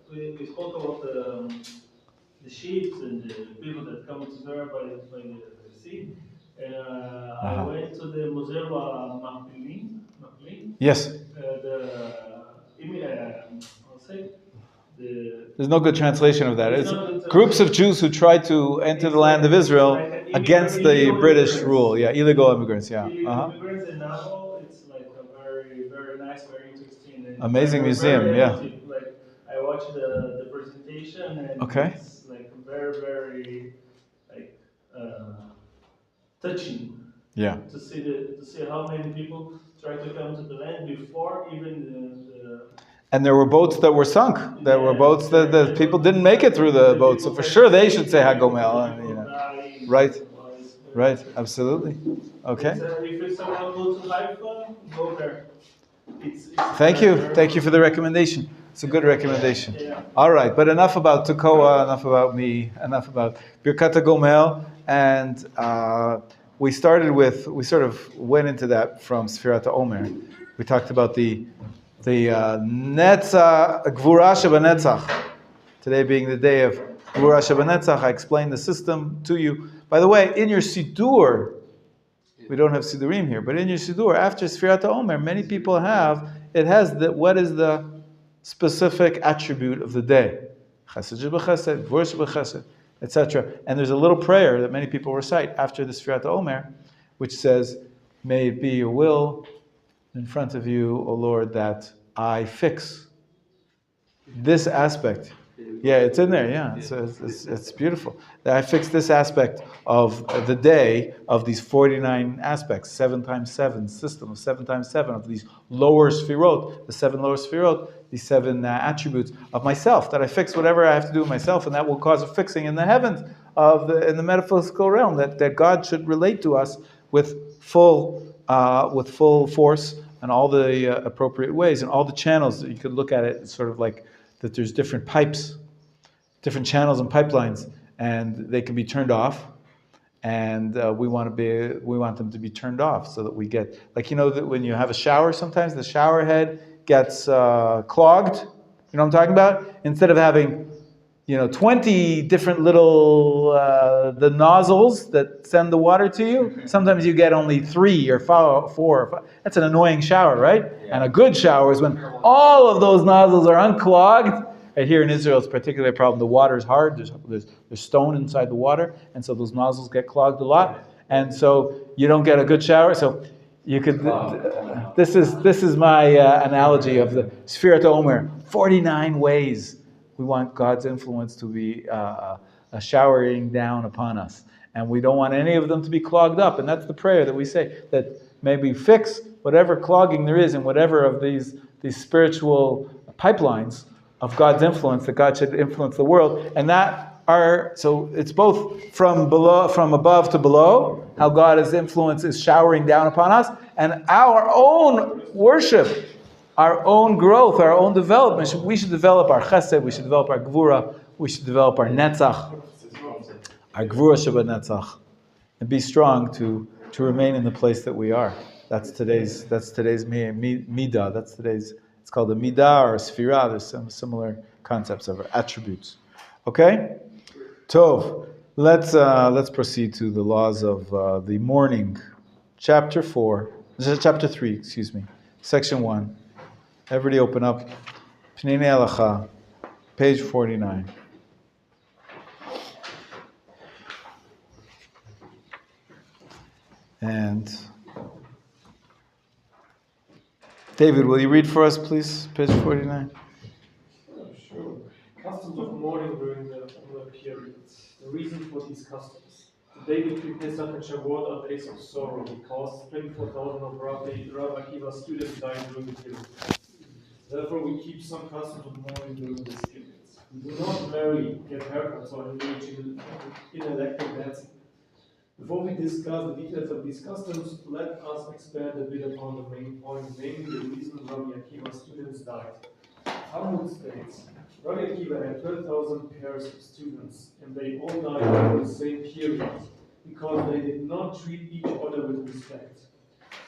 we spoke about the sheep and the people that come to Israel by the sea. I went to the Museum of Machon. Yes. There's no good translation of that. It's groups of Jews who tried to enter the land of Israel against the British rule. Yeah, illegal immigrants. Yeah. Illegal immigrants, and now it's like a very, very nice, very interesting, and amazing museum. Yeah. Like I watched the presentation, and it's like very, very like touching. Yeah. To see how many people try to come to the land before even the and there were boats that were sunk. There were boats that people didn't make it through the boats. So for sure they should say Hagomel. Right. Absolutely. Okay. If someone goes to Haifa, go there. Thank you for the recommendation. It's a good recommendation. Yeah. All right, but enough about Tekoa, enough about me, enough about Birkat HaGomel, and we sort of went into that from Sfirat HaOmer. We talked about the Netzach, Gvura Shebanetzach. Today being the day of Gvura Shebanetzach, I explained the system to you. By the way, in your Siddur, we don't have Siddurim here, but in your Siddur, after Sfirat HaOmer, many people what is the specific attribute of the day? Chesed shebechesed, Gvura shebechesed, etc. And there's a little prayer that many people recite after the Sfirat HaOmer, which says, may it be your will in front of you, O Lord, that I fix this aspect. Yeah, it's in there, yeah. It's beautiful. That I fix this aspect of the day, of these 49 aspects, 7 times 7 system of 7 times 7 of these lower Sefirot, the 7 lower Sefirot, these 7 attributes of myself, that I fix whatever I have to do with myself, and that will cause a fixing in the heavens, in the metaphysical realm, that God should relate to us with full force and all the appropriate ways and all the channels that you could look at it. It's sort of like that there's different pipes, different channels and pipelines, and they can be turned off. And we want them to be turned off so that we get, that when you have a shower, sometimes the shower head gets clogged. You know what I'm talking about? Instead of having 20 different little the nozzles that send the water to you. Sometimes you get only 3 or 4 or 5. That's an annoying shower, right? Yeah. And a good shower is when all of those nozzles are unclogged. And here in Israel, it's particularly a problem. The water is hard. There's There's stone inside the water, and so those nozzles get clogged a lot, and so you don't get a good shower. So you could. This is my analogy of the Sephiroth Omer. 49 ways we want God's influence to be showering down upon us, and we don't want any of them to be clogged up. And that's the prayer that we say, that maybe fix whatever clogging there is in whatever of these spiritual pipelines of God's influence, that God should influence the world, and so it's both from above to below, how God's influence is showering down upon us, and our own worship, our own growth, our own development. We should develop our chesed, we should develop our gvura, we should develop our netzach, our gvura shabbat netzach, and be strong to remain in the place that we are. That's today's midah. It's called a midah or a sphira. There's some similar concepts of attributes. Okay? Tov. Let's proceed to the laws of the mourning. Chapter 3, Section 1. Everybody open up. Pnei Halacha, page 49. And David, will you read for us, please? Page 49. Sure. Customs of mourning during the period. The reason for these customs. The day between Pesach and Shavuot are days of sorrow because 24,000 of Rabbi Akiva's students died during the period. Therefore, we keep some customs of mourning during this period. We do not marry, get haircuts, or engage in electric dancing. Before we discuss the details of these customs, let us expand a bit upon the main point, namely the reason Rabbi Akiva's students died. Talmud states, Rabbi Akiva had 12,000 pairs of students, and they all died during the same period, because they did not treat each other with respect.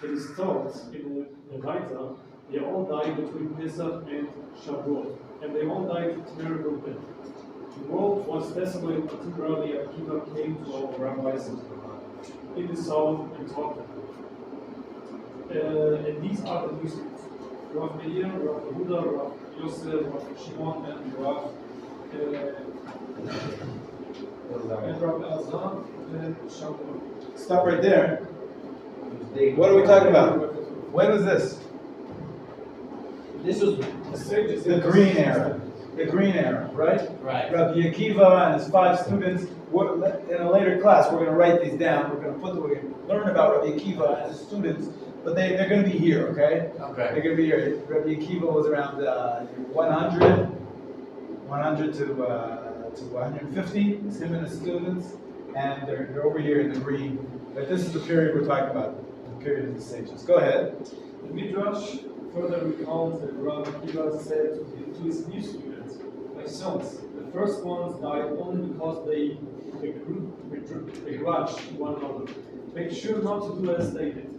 It is taught in the Bracha, they all died between Pesach and Shavuot, and they all died terrible death. The world was desolate until Rabbi Akiva came to our rabbis in the south and taught them. And these are the Muslims: Rav Meir, Rav Yehuda, Rav Yosef, Rav Shimon, and Rav Elazar and Shammai. Stop right there. What are we talking about? When was this? This was the sages. The green era. The green era, right? Right. Rabbi Akiva and his 5 students. In a later class, we're going to write these down. We're going to learn about Rabbi Akiva and his students, but they're going to be here, okay? Okay. They're going to be here. Rabbi Akiva was around 100 to 150. It's him and his students, and they're over here in the green. But this is the period we're talking about, the period of the sages. Go ahead. The Midrash further recounts that Rabbi Akiva said to his new students, "My sons, the first ones died only because they grudged one another. Make sure not to do as they did."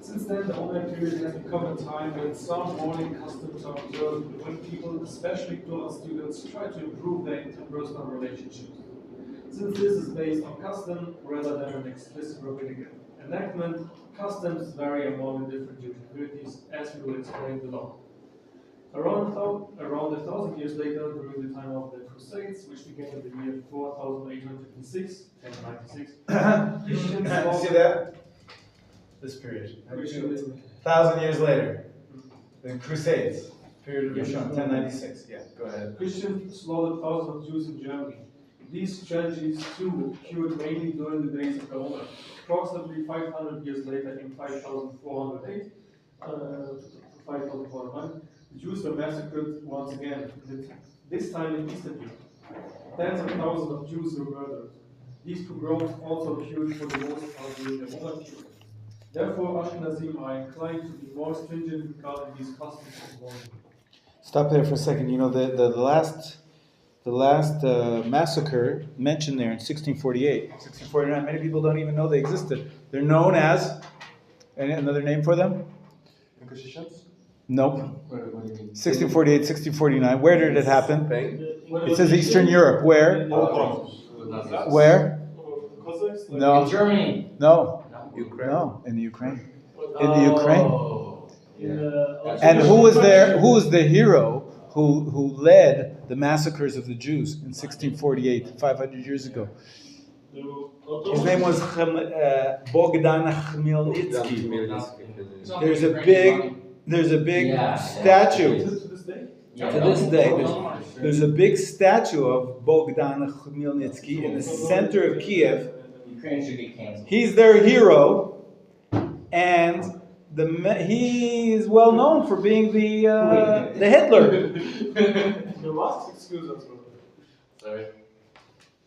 Since then, the online period has become a time when some mourning customs are observed when people, especially close students, try to improve their interpersonal relationships. Since this is based on custom rather than an explicit rabbinic enactment, customs vary among the different Jewish communities, as we will explain below. Around 1,000 years later, during the time of the Crusades, which began in the year 4856, 1096, Christians See that? This period. 1,000 years later. The Crusades. Period of Machon, 1096. Yeah, go ahead. Christians slaughtered thousands of Jews in Germany. These tragedies, too, occurred mainly during the days of the Omer. Approximately 500 years later, in 5408 to 5409, the Jews were massacred once again, this time in Eastern Europe. Tens of thousands of Jews were murdered. These pogroms also occurred for the most part during the Omer period. Therefore, Ashkenazim are inclined to be more stringent regarding these customs of mourning. Stop there for a second. You know, the last massacre mentioned there in 1648, 1649, many people don't even know they existed. They're known as, another name for them? Inquisitions? Nope. 1648, 1649. Where did it happen? It says Eastern Europe. Where? Where? No. In Germany. No. Ukraine. No, in the Ukraine. In the Ukraine. Oh. And who was there? Who was the hero who led the massacres of the Jews in 1648, 500 years ago. His name was Bogdan Khmelnytsky. There's a big statue. To this day, there's a big statue of Bogdan Khmelnytsky in the center of Kiev. Ukraine should get canceled. He's their hero, and he is well known for being the Hitler. The last excuse as well. Sorry.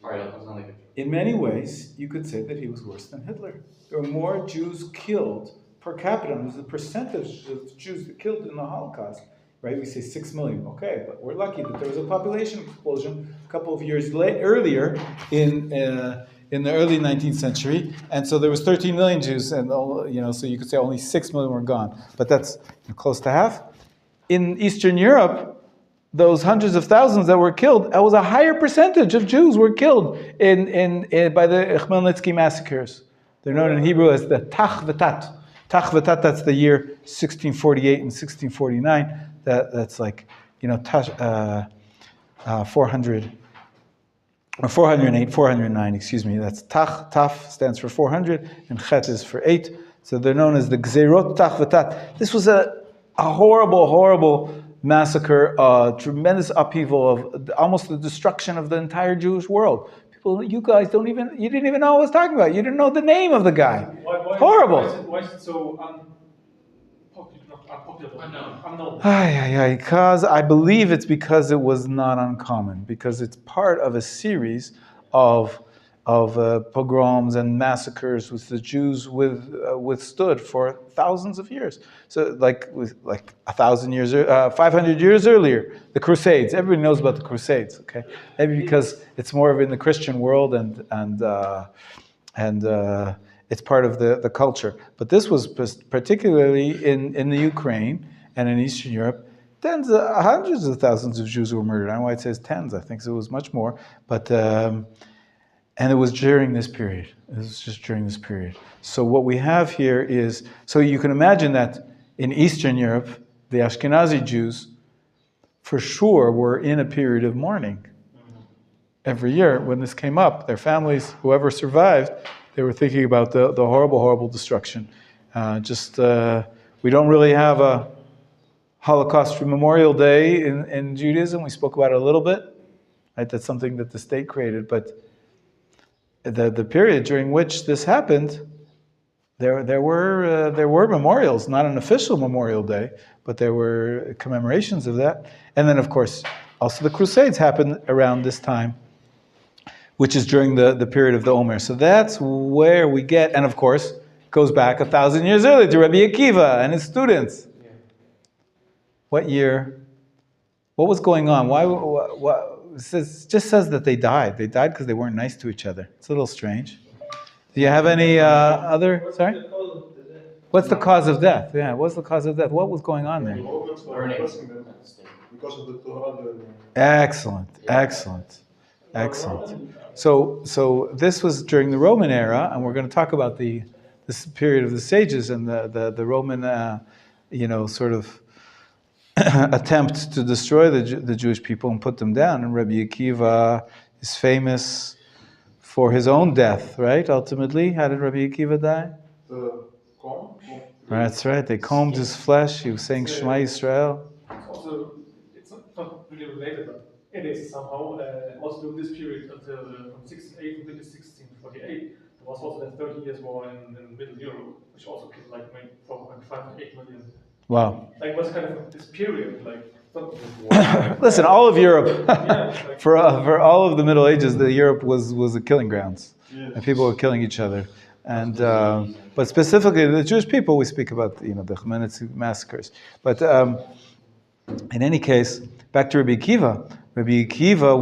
Alright, that was not a good joke. In many ways, you could say that he was worse than Hitler. There were more Jews killed per capita. There's the percentage of Jews that killed in the Holocaust. Right? We say 6 million. Okay, but we're lucky that there was a population explosion a couple of years earlier in the early 19th century, and so there was 13 million Jews, and so you could say only 6 million were gone. But that's close to half. In Eastern Europe, those hundreds of thousands that were killed, that was a higher percentage of Jews were killed by the Khmelnytsky massacres. They're known in Hebrew as the Tach V'Tat. Tach V'Tat, that's the year 1648 and 1649. That's like, 400, or 408, 409, excuse me. That's Tach, Taf stands for 400, and Chet is for 8. So they're known as the Gzerot Tach V'Tat. This was a horrible, horrible massacre, tremendous upheaval of almost the destruction of the entire Jewish world. People, you guys you didn't even know what I was talking about. You didn't know the name of the guy. Horrible. Why is it so unpopular? Unknown. Because I believe it's because it was not uncommon, because it's part of a series of pogroms and massacres which the Jews withstood for thousands of years. So, like 500 years earlier, the Crusades. Everybody knows about the Crusades, okay? Maybe because it's more of in the Christian world and it's part of the culture. But this was particularly in the Ukraine and in Eastern Europe. Hundreds of thousands of Jews were murdered. I don't know why it says tens. I think it was much more. But and it was during this period. It was just during this period. So what we have here is, so you can imagine that in Eastern Europe, the Ashkenazi Jews, for sure, were in a period of mourning. Every year, when this came up, their families, whoever survived, they were thinking about the horrible, horrible destruction. We don't really have a Holocaust Memorial Day in Judaism. We spoke about it a little bit. Right? That's something that the state created. But the period during which this happened, there were memorials, not an official Memorial Day, but there were commemorations of that. And then, of course, also the Crusades happened around this time, which is during the period of the Omer. So that's where we get, and of course, it goes back 1,000 years earlier to Rabbi Akiva and his students. Yeah. What year? What was going on? Why? It just says that they died. They died because they weren't nice to each other. It's a little strange. Do you have any other? Sorry? What's the cause of death? Yeah, what's the cause of death? What was going on there? Because of the Torah. Excellent. So this was during the Roman era, and we're going to talk about this period of the sages and the Roman, sort of attempt to destroy the Jewish people and put them down. And Rabbi Akiva is famous for his own death, right? Ultimately, how did Rabbi Akiva die? That's right. They combed his flesh. He was saying Shema Yisrael. Also, it's not really related, but it is somehow. Also during this period until from 1608 until 1648, there was also that 30 years war in Middle Europe, which also killed like maybe 5 to 8 million. Wow. Like what's kind of this period like? Listen, all of Europe, for all of the Middle Ages, Europe was a killing grounds, and people were killing each other. And but specifically the Jewish people, we speak about the Khmelnytsky massacres. But in any case, back to Rabbi Akiva. Rabbi Akiva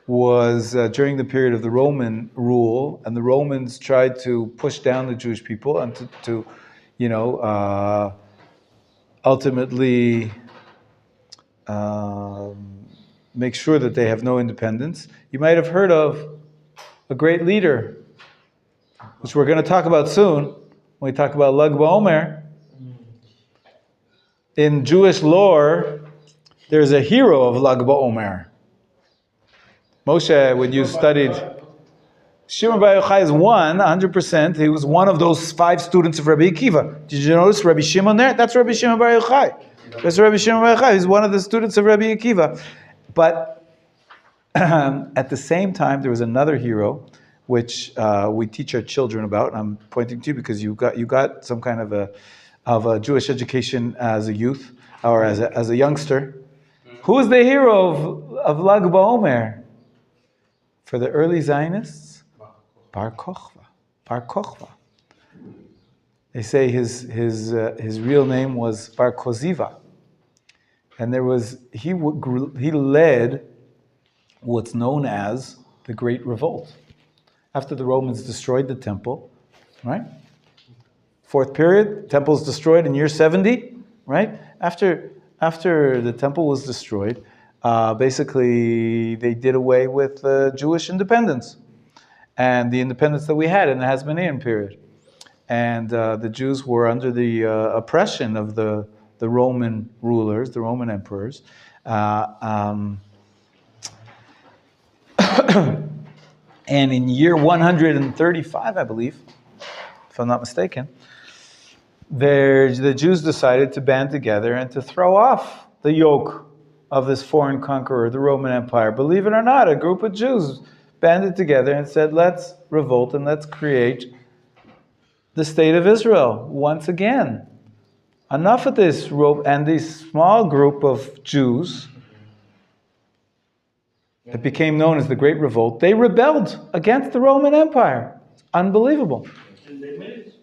was during the period of the Roman rule, and the Romans tried to push down the Jewish people and to ultimately make sure that they have no independence. You might have heard of a great leader, which we're going to talk about soon when we talk about Lag BaOmer. In Jewish lore, there's a hero of Lag BaOmer. Moshe, when you studied, Shimon Bar Yochai is 100%. He was one of those 5 students of Rabbi Akiva. Did you notice Rabbi Shimon there? That's Rabbi Shimon Bar Yochai. That's Rabbi Shimon Bar Yochai. He's one of the students of Rabbi Akiva. But at the same time, there was another hero, which we teach our children about. And I'm pointing to you because you got some kind of a Jewish education as a youth or as a youngster. Who is the hero of Lag BaOmer? For the early Zionists, Bar Kochva. Bar Kochva. They say his real name was Bar Koziva, and he led what's known as the Great Revolt. After the Romans destroyed the temple, right? 4th period, temple is destroyed in year 70, right? After the temple was destroyed, basically they did away with Jewish independence and the independence that we had in the Hasmonean period. And the Jews were under the oppression of the Roman rulers, the Roman emperors. And in year 135, I believe, if I'm not mistaken, the Jews decided to band together and to throw off the yoke of this foreign conqueror, the Roman Empire. Believe it or not, a group of Jews banded together and said, let's revolt and let's create the state of Israel once again. Enough of this rope. And this small group of Jews, it became known as the Great Revolt, they rebelled against the Roman Empire. Unbelievable. And they made it.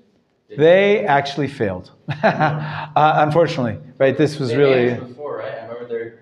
They actually failed. Unfortunately, right? This was really... Before, right? I remember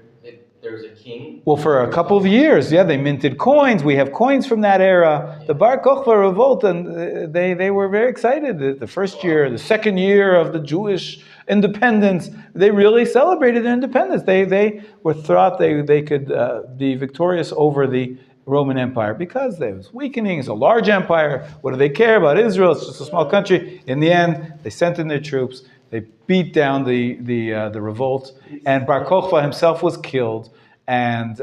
there was a king. Well, for a couple of years, yeah, they minted coins. We have coins from that era. The Bar Kochva revolt, and they were very excited. The first year, the second year of the Jewish independence, they really celebrated their independence. They were thought they could be victorious over the Roman Empire because they was weakening. It's a large empire. What do they care about Israel? It's just a small country. In the end, they sent in their troops. They beat down the revolt, and Bar Kochva himself was killed. And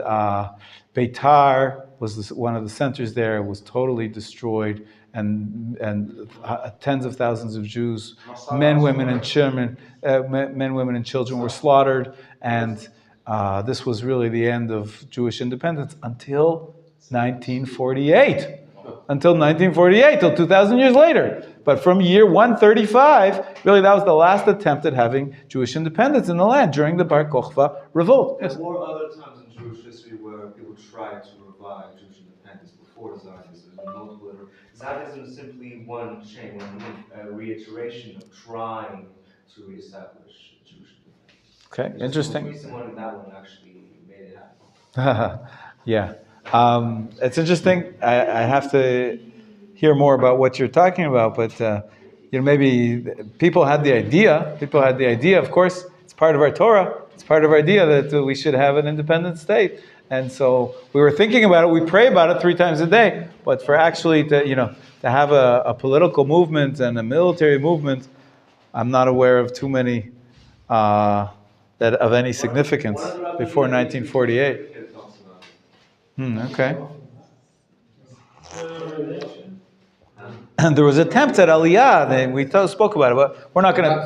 Beitar was one of the centers there. Was totally destroyed, and tens of thousands of Jews, men, women, and children were slaughtered. And this was really the end of Jewish independence until 1948. Until 1948, till 2,000 years later. But from year 135, really that was the last attempt at having Jewish independence in the land during the Bar Kochva revolt. There were other times in Jewish history where people tried to revive Jewish independence before Zionism. Zionism is simply one chain, one reiteration of trying to reestablish Jewish independence. Okay, interesting. The reason why that one actually made it happen. Yeah. It's interesting. I have to hear more about what you're talking about, but maybe people had the idea. Of course, it's part of our Torah. It's part of our idea that we should have an independent state. And so we were thinking about it. We pray about it 3 times a day. But for actually to have a political movement and a military movement, I'm not aware of too many that of any significance before 1948. Okay. And there was attempts at Aliyah. We spoke about it, but we're not going to.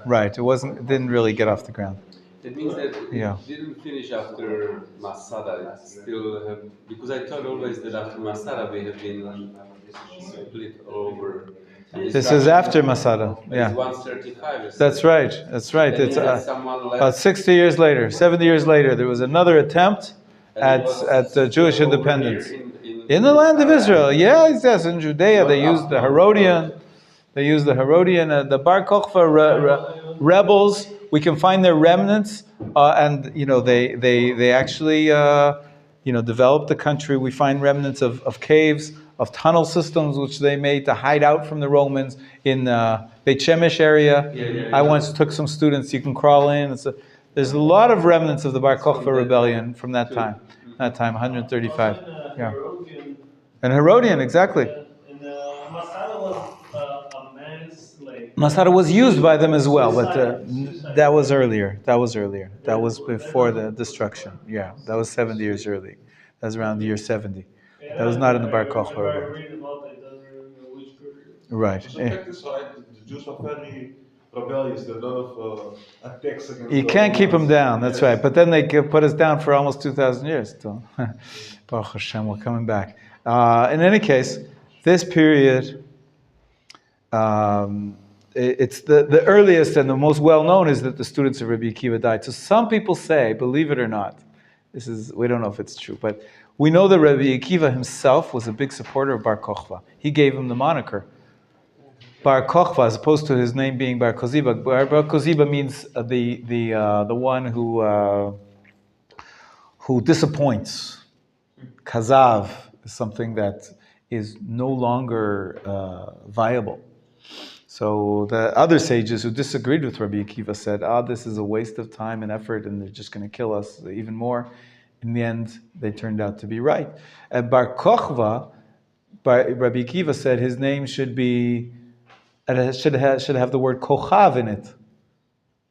Right. It didn't really get off the ground. That means that it didn't finish after Masada. It still have, because I thought always that after Masada they have been split over. This is after Masada. Yeah. It's 135. That's right. It's about 60 years later, 70 years later, there was another attempt at Jewish independence in the land of Israel. Yes, in Judea they used the Herodian. The Bar Kochva rebels. We can find their remnants, and they actually developed the country. We find remnants of caves, of tunnel systems which they made to hide out from the Romans in Beit Shemesh area. I once took some students. You can crawl in. There's a lot of remnants of the Bar Kochva rebellion from that time. 135. Yeah. And Herodian, exactly. And Masada was a man's slave. Masada was used by them as well, but That was earlier. That was earlier. That was before the destruction. Yeah, that was 70 years early. That was around the year 70. That was not in the Bar Kochba. I read about it, I don't remember which period. Right. So the fact is, right, the Jews were very rebellious. There were a lot of attacks against You can't keep them down, that's right. But then they put us down for almost 2,000 years. So, Baruch Hashem, we're coming back. In any case, this period, it's the earliest and the most well-known is that the students of Rabbi Akiva died. So some people say, believe it or not, we don't know if it's true, but we know that Rabbi Akiva himself was a big supporter of Bar Kochba. He gave him the moniker Bar Kochba, as opposed to his name being Bar Koziba. Bar Koziba means the one who disappoints. Kazav is something that is no longer viable. So the other sages who disagreed with Rabbi Akiva said, this is a waste of time and effort, and they're just going to kill us even more. In the end, they turned out to be right. At Bar Kochba, Rabbi Akiva said his name should have the word Kochav in it,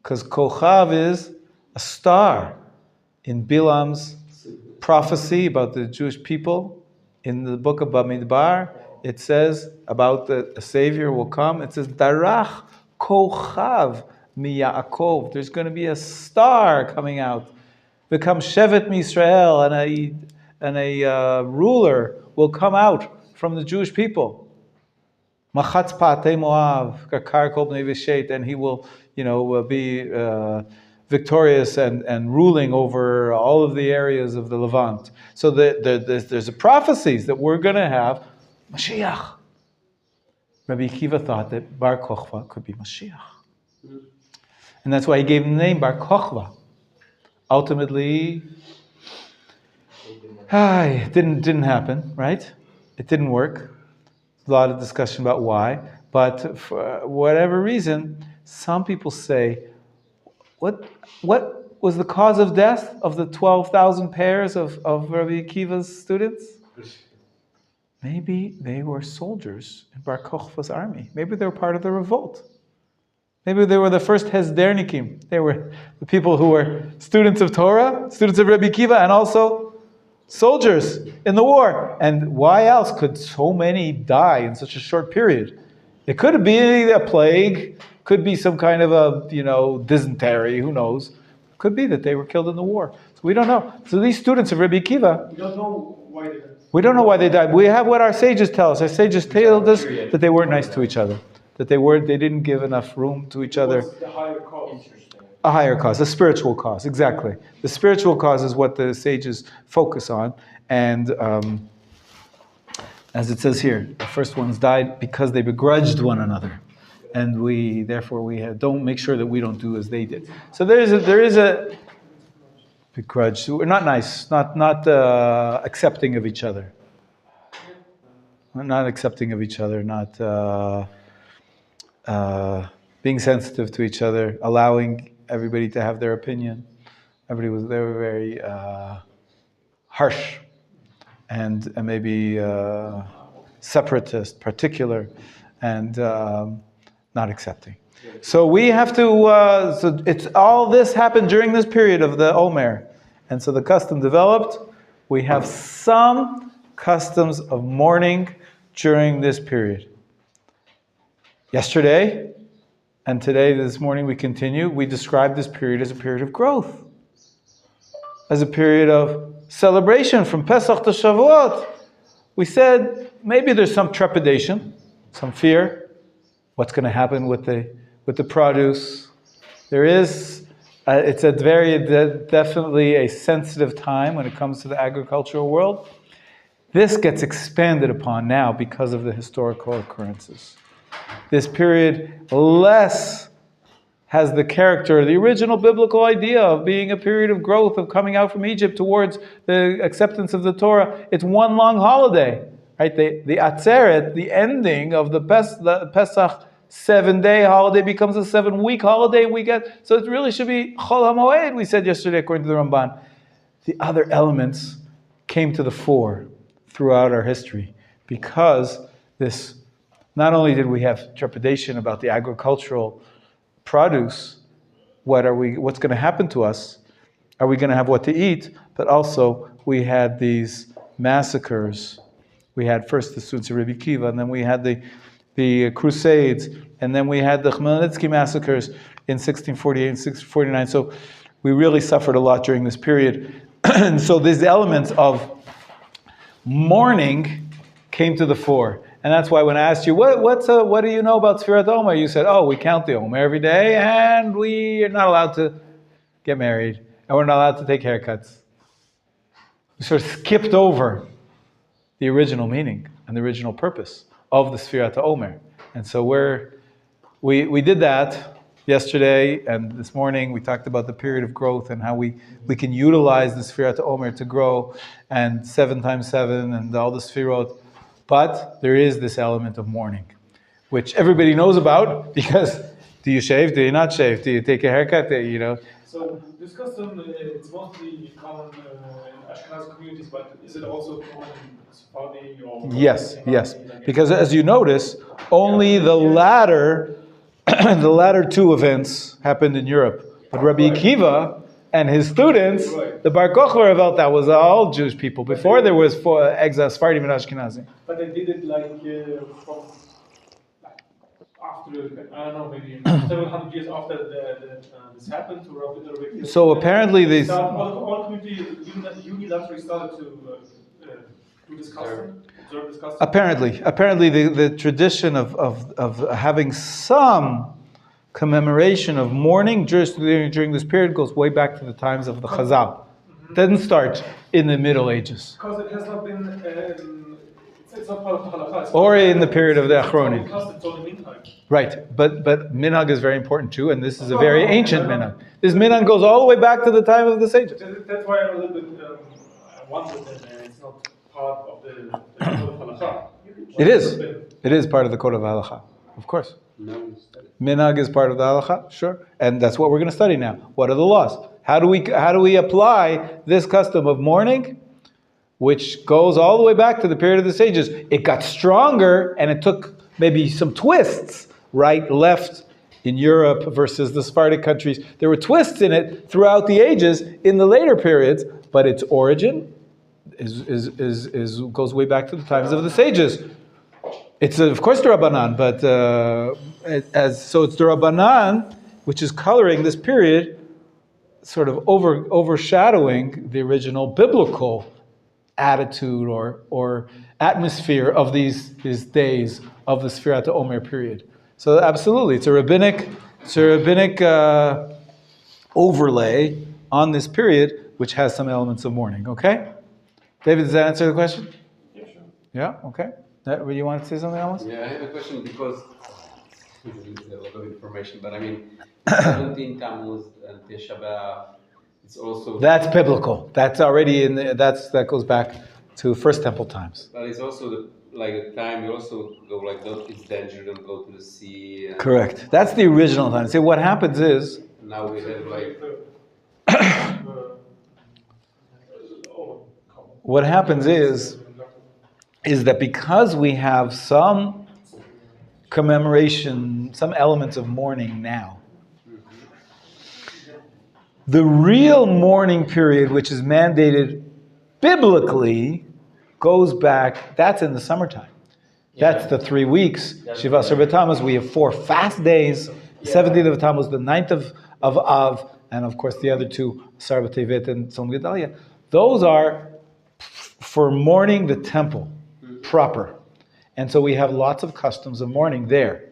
because Kochav is a star. In Bilam's prophecy about the Jewish people, in the book of Bamidbar, it says about a Savior will come. It says, Darach Kochav mi Yaakov. There's going to be a star coming out. Become Shevet Misrael, and a ruler will come out from the Jewish people. Machatz Pa'atei Moav, Kakar Kol Bnei V'Shet, and he will, be victorious and ruling over all of the areas of the Levant. So there's a prophecies that we're going to have Mashiach. Rabbi Akiva thought that Bar Kochba could be Mashiach. And that's why he gave him the name Bar Kochba. Ultimately, it didn't happen, right? It didn't work. A lot of discussion about why. But for whatever reason, some people say, what was the cause of death of the 12,000 pairs of Rabbi Akiva's students? Maybe they were soldiers in Bar Kochba's army. Maybe they were part of the revolt. Maybe they were the first Hesdernikim. They were the people who were students of Torah, students of Rabbi Akiva, and also soldiers in the war. And why else could so many die in such a short period? It could be a plague, could be some kind of a, dysentery, who knows. Could be that they were killed in the war. So we don't know. So these students of Rabbi Akiva, We don't know why they died. we don't know why they died. We have what our sages tell us. Our sages told us that they weren't nice to each other. That they didn't give enough room to each other. What's the higher cause? A higher cause, a spiritual cause, exactly. The spiritual cause is what the sages focus on. And as it says here, the first ones died because they begrudged one another. And don't make sure that we don't do as they did. So there is a begrudge. We're not nice, not accepting of each other. We're not accepting of each other, not being sensitive to each other, allowing everybody to have their opinion. They were very harsh and maybe separatist, particular, and not accepting. So we have to. So it's all this happened during this period of the Omer, and so the custom developed. We have some customs of mourning during this period. Yesterday and today, this morning, we continue. We describe this period as a period of growth, as a period of celebration from Pesach to Shavuot. We said maybe there's some trepidation, some fear. What's going to happen with the produce? There is. It's definitely a sensitive time when it comes to the agricultural world. This gets expanded upon now because of the historical occurrences. This period less has the character, the original biblical idea of being a period of growth, of coming out from Egypt towards the acceptance of the Torah. It's one long holiday, right? The Atzeret, the ending of the Pesach 7-day holiday becomes a 7-week holiday. So it really should be Chol HaMoed, we said yesterday, according to the Ramban. The other elements came to the fore throughout our history because this. Not only did we have trepidation about the agricultural produce, what's going to happen to us? Are we going to have what to eat? But also, we had these massacres. We had first the students of Rabbi Kiva, and then we had the Crusades, and then we had the Khmelnytsky massacres in 1648 and 1649. So we really suffered a lot during this period. And so these elements of mourning came to the fore. And that's why when I asked you, what do you know about Sephiroth Omer? You said, we count the Omer every day, and we are not allowed to get married, and we're not allowed to take haircuts. We sort of skipped over the original meaning and the original purpose of the Sephiroth Omer. And so we did that yesterday, and this morning we talked about the period of growth and how we can utilize the Sephiroth Omer to grow, and 7 times 7 and all the Sephirot. But there is this element of mourning, which everybody knows about, because do you shave? Do you not shave? Do you take a haircut? So this custom, it's mostly common in Ashkenazi communities, but is it also common in Sephardi or? Yes. Because as you notice, only the latter two events happened in Europe. But Rabbi Akiva and his students, the Bar Kochler Welt, that was all Jewish people. Before there was exile Sephardim and Ashkenazi. But they did it from after, I don't know, maybe several hundred years after this happened to Rabbi Akiva. So apparently these... All community unilaterally started to do this custom, observe this custom? Apparently the tradition of having some commemoration of mourning during this period goes way back to the times of the Chazal. It doesn't start in the Middle Ages. Because it has not been, it's not part of the halakha. Or in the period of the Achronim. It's only minhag. Right, but minhag is very important too, and this is a very ancient minhag. This minhag goes all the way back to the time of the sages. That's why I'm a little bit wondered that it's not part of the code of halakha. It is. It is part of the code of halakha, of course. Minhag is part of the halakha, sure, and that's what we're going to study now. What are the laws? How do we apply this custom of mourning, which goes all the way back to the period of the sages? It got stronger, and it took maybe some twists, right, left in Europe versus the Sephardic countries. There were twists in it throughout the ages in the later periods, but its origin goes way back to the times of the sages. It's of course the Rabbanan, but so it's the Rabbanan which is coloring this period, sort of overshadowing the original biblical attitude or atmosphere of these days of the Sephiroth Omer period. So absolutely, it's a rabbinic overlay on this period, which has some elements of mourning. Okay, David, does that answer the question? Yeah, sure. Yeah. Okay. You want to say something else? Yeah, I have a question because it's a lot of information, but I mean, 17 Tammuz and Tisha B'Av, it's also... That's biblical. That's already that goes back to First Temple times. But it's also a time you also go it's dangerous, don't go to the sea. And correct. That's the original time. See, what happens is... Now we have what happens is that because we have some commemoration, some elements of mourning now, the real mourning period, which is mandated biblically, goes back, that's in the summertime. That's the 3 weeks. Shiva Asar B'Tammuz, we have 4 fast days, 17th of Tammuz, the 9th of Av, and of course the other 2, Asar B'Tevet and Tzom Gedalia. Those are for mourning the temple proper. And so we have lots of customs of mourning there.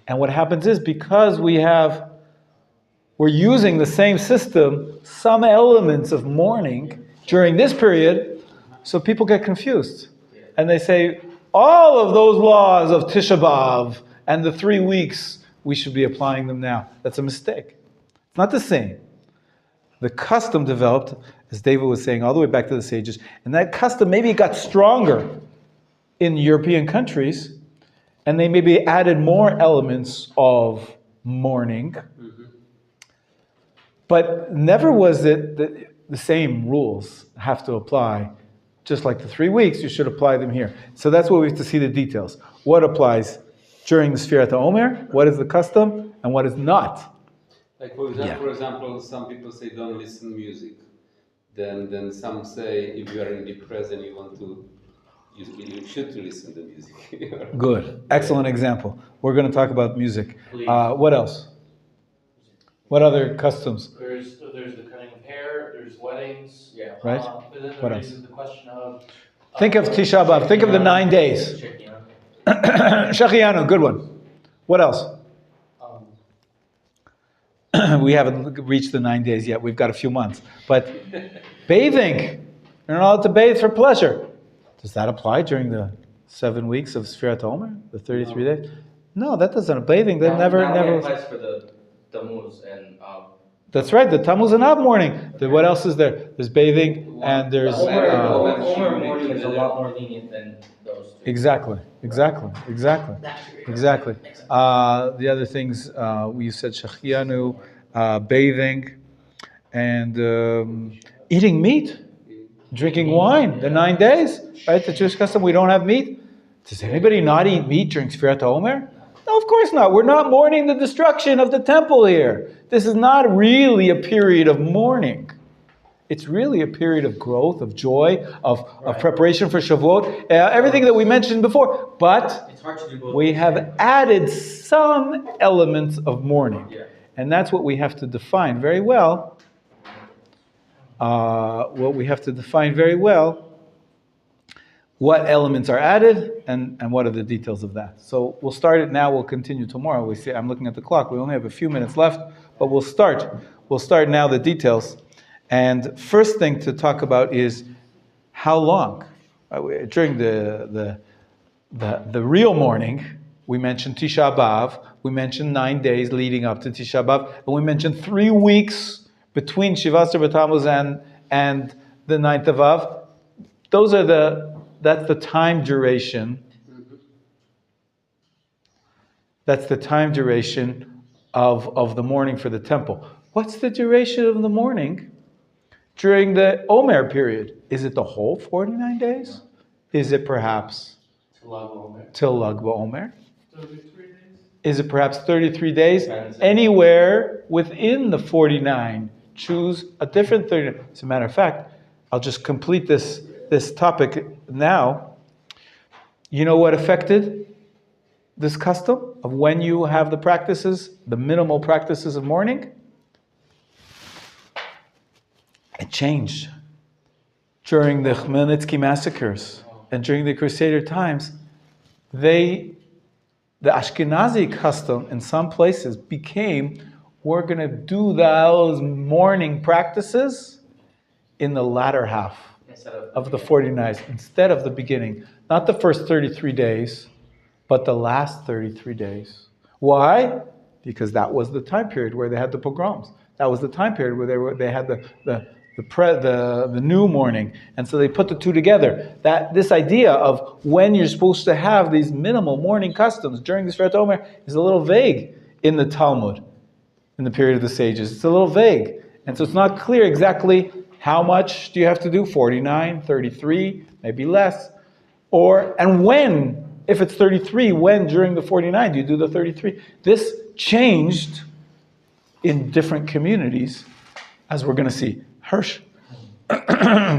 And what happens is, because we're using the same system, some elements of mourning during this period, so people get confused. And they say, all of those laws of Tisha B'Av and the 3 weeks, we should be applying them now. That's a mistake. It's not the same. The custom developed, as David was saying, all the way back to the sages, and that custom maybe got stronger in European countries, and they maybe added more elements of mourning, but never was it the same rules have to apply. Just like the 3 weeks, you should apply them here. So that's what we have to see the details. What applies during the Sephiroth Omer, what is the custom, and what is not. Like for example, some people say don't listen music. Then some say if you are in depressed and you want to, you should to listen to music. Good. Excellent example. We're going to talk about music. What else? What other customs? There's the cutting of hair, there's weddings. Yeah. Right. But then What there else? is the question of... Think of Tisha B'Av. Think of the 9 days. Shachianu, good one. What else? We haven't reached the 9 days yet. We've got a few months. But bathing. You're not allowed to bathe for pleasure. Does that apply during the 7 weeks of Sephiroth Omer? The 33 days? No, that doesn't. Bathing, that never... applies for the Tammuz and That's right, the Tammuz and Av mourning. What else is there? There's bathing and there's... Omer mourning is a lot more lenient than those two. Exactly. The other things, you said shachianu, bathing, and eating meat, drinking wine, the 9 days, right? The Jewish custom, we don't have meat. Does anybody not eat meat during Sephiroth Omer? No, of course not. We're not mourning the destruction of the temple here. This is not really a period of mourning. It's really a period of growth, of joy, of preparation for Shavuot, everything that we mentioned before. But It's hard to do both. we have added some elements of mourning. Yeah. And that's what we have to define very well. What elements are added and what are the details of that. So we'll start it now, we'll continue tomorrow. We see, I'm looking at the clock, we only have a few minutes left, but we'll start now the details. And first thing to talk about is how long. During the real mourning, we mentioned Tisha B'Av, we mentioned 9 days leading up to Tisha B'Av, and we mentioned 3 weeks between Shivasar B'Tammuz and the 9th of Av. That's the time duration. That's the time duration of the mourning for the temple. What's the duration of the mourning during the Omer period? Is it the whole 49 days? Is it perhaps till Lag BaOmer? 33 days? Is it perhaps 33 days? Anywhere within the 49. Choose a different 30. As a matter of fact, I'll just complete this topic now. You know what affected this custom of when you have the practices, the minimal practices of mourning? It changed. During the Khmelnytsky massacres and during the Crusader times, the Ashkenazi custom in some places became, we're going to do those mourning practices in the latter half of the 49 instead of the beginning. Not the first 33 days, but the last 33 days. Why? Because that was the time period where they had the pogroms. That was the time period where they had the new mourning. And so they put the two together. This idea of when you're supposed to have these minimal mourning customs during the Sephiroth Omer is a little vague in the Talmud, in the period of the sages. It's a little vague. And so it's not clear exactly how much do you have to do? 49, 33, maybe less. And when, if it's 33, when during the 49 do you do the 33? This changed in different communities, as we're going to see. Hirsch. Another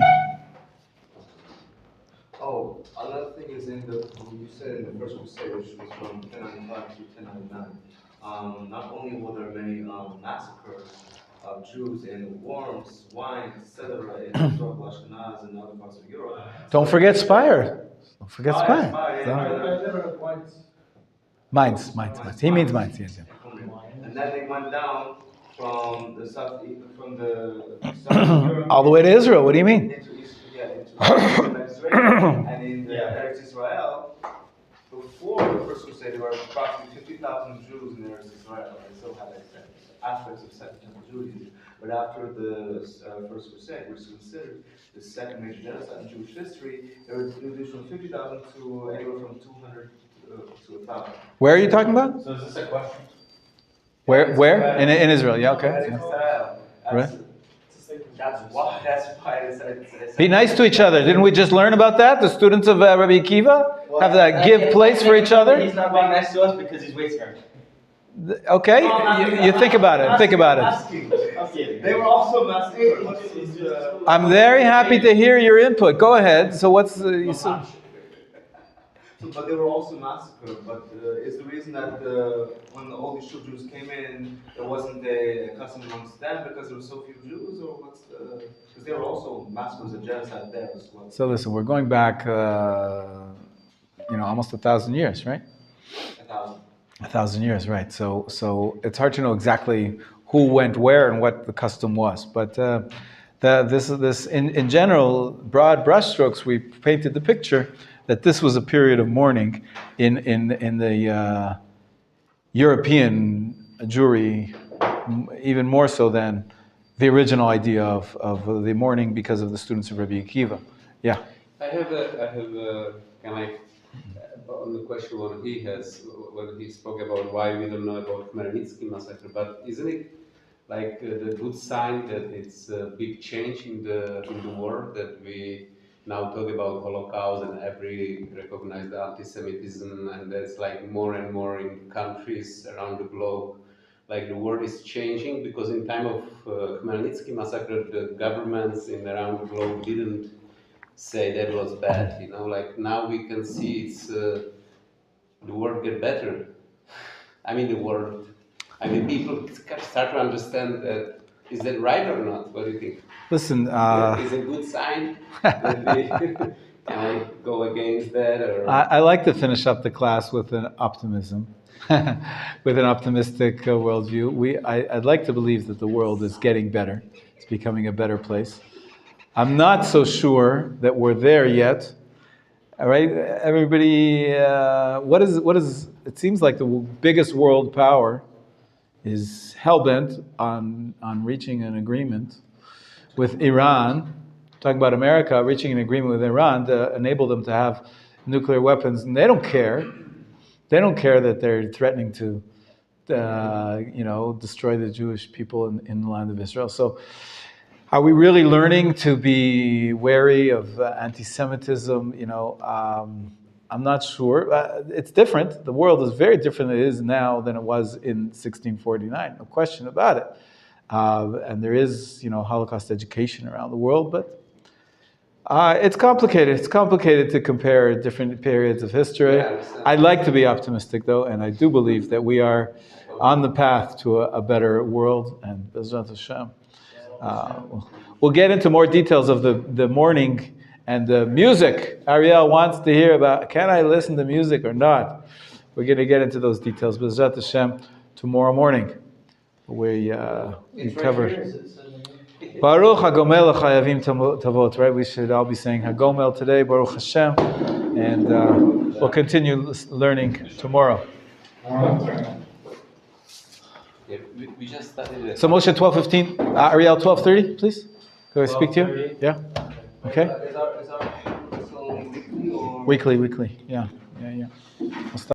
thing is you said in the first crusade, which was from 1095 to 1099, not only were there many massacres of Jews in Worms, wine, etc., in Israel, Ashkenaz, and other parts of Europe. Don't forget Spire. Don't forget Spire. I never had wines. Mines. He means mines, yes. And then they went down from the south Europe all the way to Israel. What do you mean? into Mediterranean, and in Eretz Israel. Before the first crusade, there were approximately 50,000 Jews in Eretz Israel. They still had aspects of Second Temple Judaism. But after the first crusade, which is considered the second major genocide in Jewish history, there was reduced from 50,000 to anywhere from 200 to 1,000. Where are you talking about? So is this a question? Where? In Israel, yeah, okay. Eretz Israel. Right. That's why it's Be nice to each other. Didn't we just learn about that? The students of Rabbi Akiva have that give place for each other? He's not being nice to us because he's waiting for him. Okay, you think about it. Think about it. Okay. They were also massacred. I'm very happy to hear your input. Go ahead. So what's But they were also massacred. But is the reason that when all these Jews came in, there wasn't a custom amongst them because there were so few Jews, or what's the? Because they were also massacres and genocide there as well. So listen, we're going back, almost 1,000 years, right? 1,000. 1,000 years, right? So it's hard to know exactly who went where and what the custom was. But this in general, broad brushstrokes, we painted the picture that this was a period of mourning in the European Jewry, even more so than the original idea of the mourning because of the students of Rabbi Akiva. Yeah. I have on the question what he has, when he spoke about why we don't know about Khmelnytsky massacre, but isn't it like the good sign that it's a big change in the world, that we now talk about Holocaust and every recognize the anti-Semitism, and that's like more and more in countries around the globe. Like the world is changing, because in time of Khmelnytsky massacre, the governments around the globe didn't say that was bad. Like now we can see it's the world get better. People start to understand that. Is that right or not? What do you think? Listen, is it a good sign that we can I go against that? Or I like to finish up the class with an optimism, with an optimistic worldview. I'd like to believe that the world is getting better. It's becoming a better place. I'm not so sure that we're there yet. All right, everybody. What is? It seems like the biggest world power is hell-bent on reaching an agreement with Iran. Talking about America reaching an agreement with Iran to enable them to have nuclear weapons, and they don't care. They don't care that they're threatening to, destroy the Jewish people in the land of Israel. So, are we really learning to be wary of anti-Semitism? I'm not sure. It's different. The world is very different than it is now than it was in 1649. No question about it. And there is, Holocaust education around the world, but it's complicated. It's complicated to compare different periods of history. I'd like to be optimistic, though, and I do believe that we are on the path to a better world. And B'ezrat Hashem, we'll get into more details of the mourning and the music. Ariel wants to hear about, can I listen to music or not? We're going to get into those details. B'ezrat Hashem, tomorrow morning, we cover Baruch HaGomel L'Chayavim Tavot, right? We should all be saying HaGomel today, Baruch Hashem, and we'll continue learning tomorrow. Yeah, we just studied it. So Moshe 12:15, Ariel 12:30, please. Go speak to you. Yeah. Okay. Is our still weekly or? Weekly. Yeah. We'll start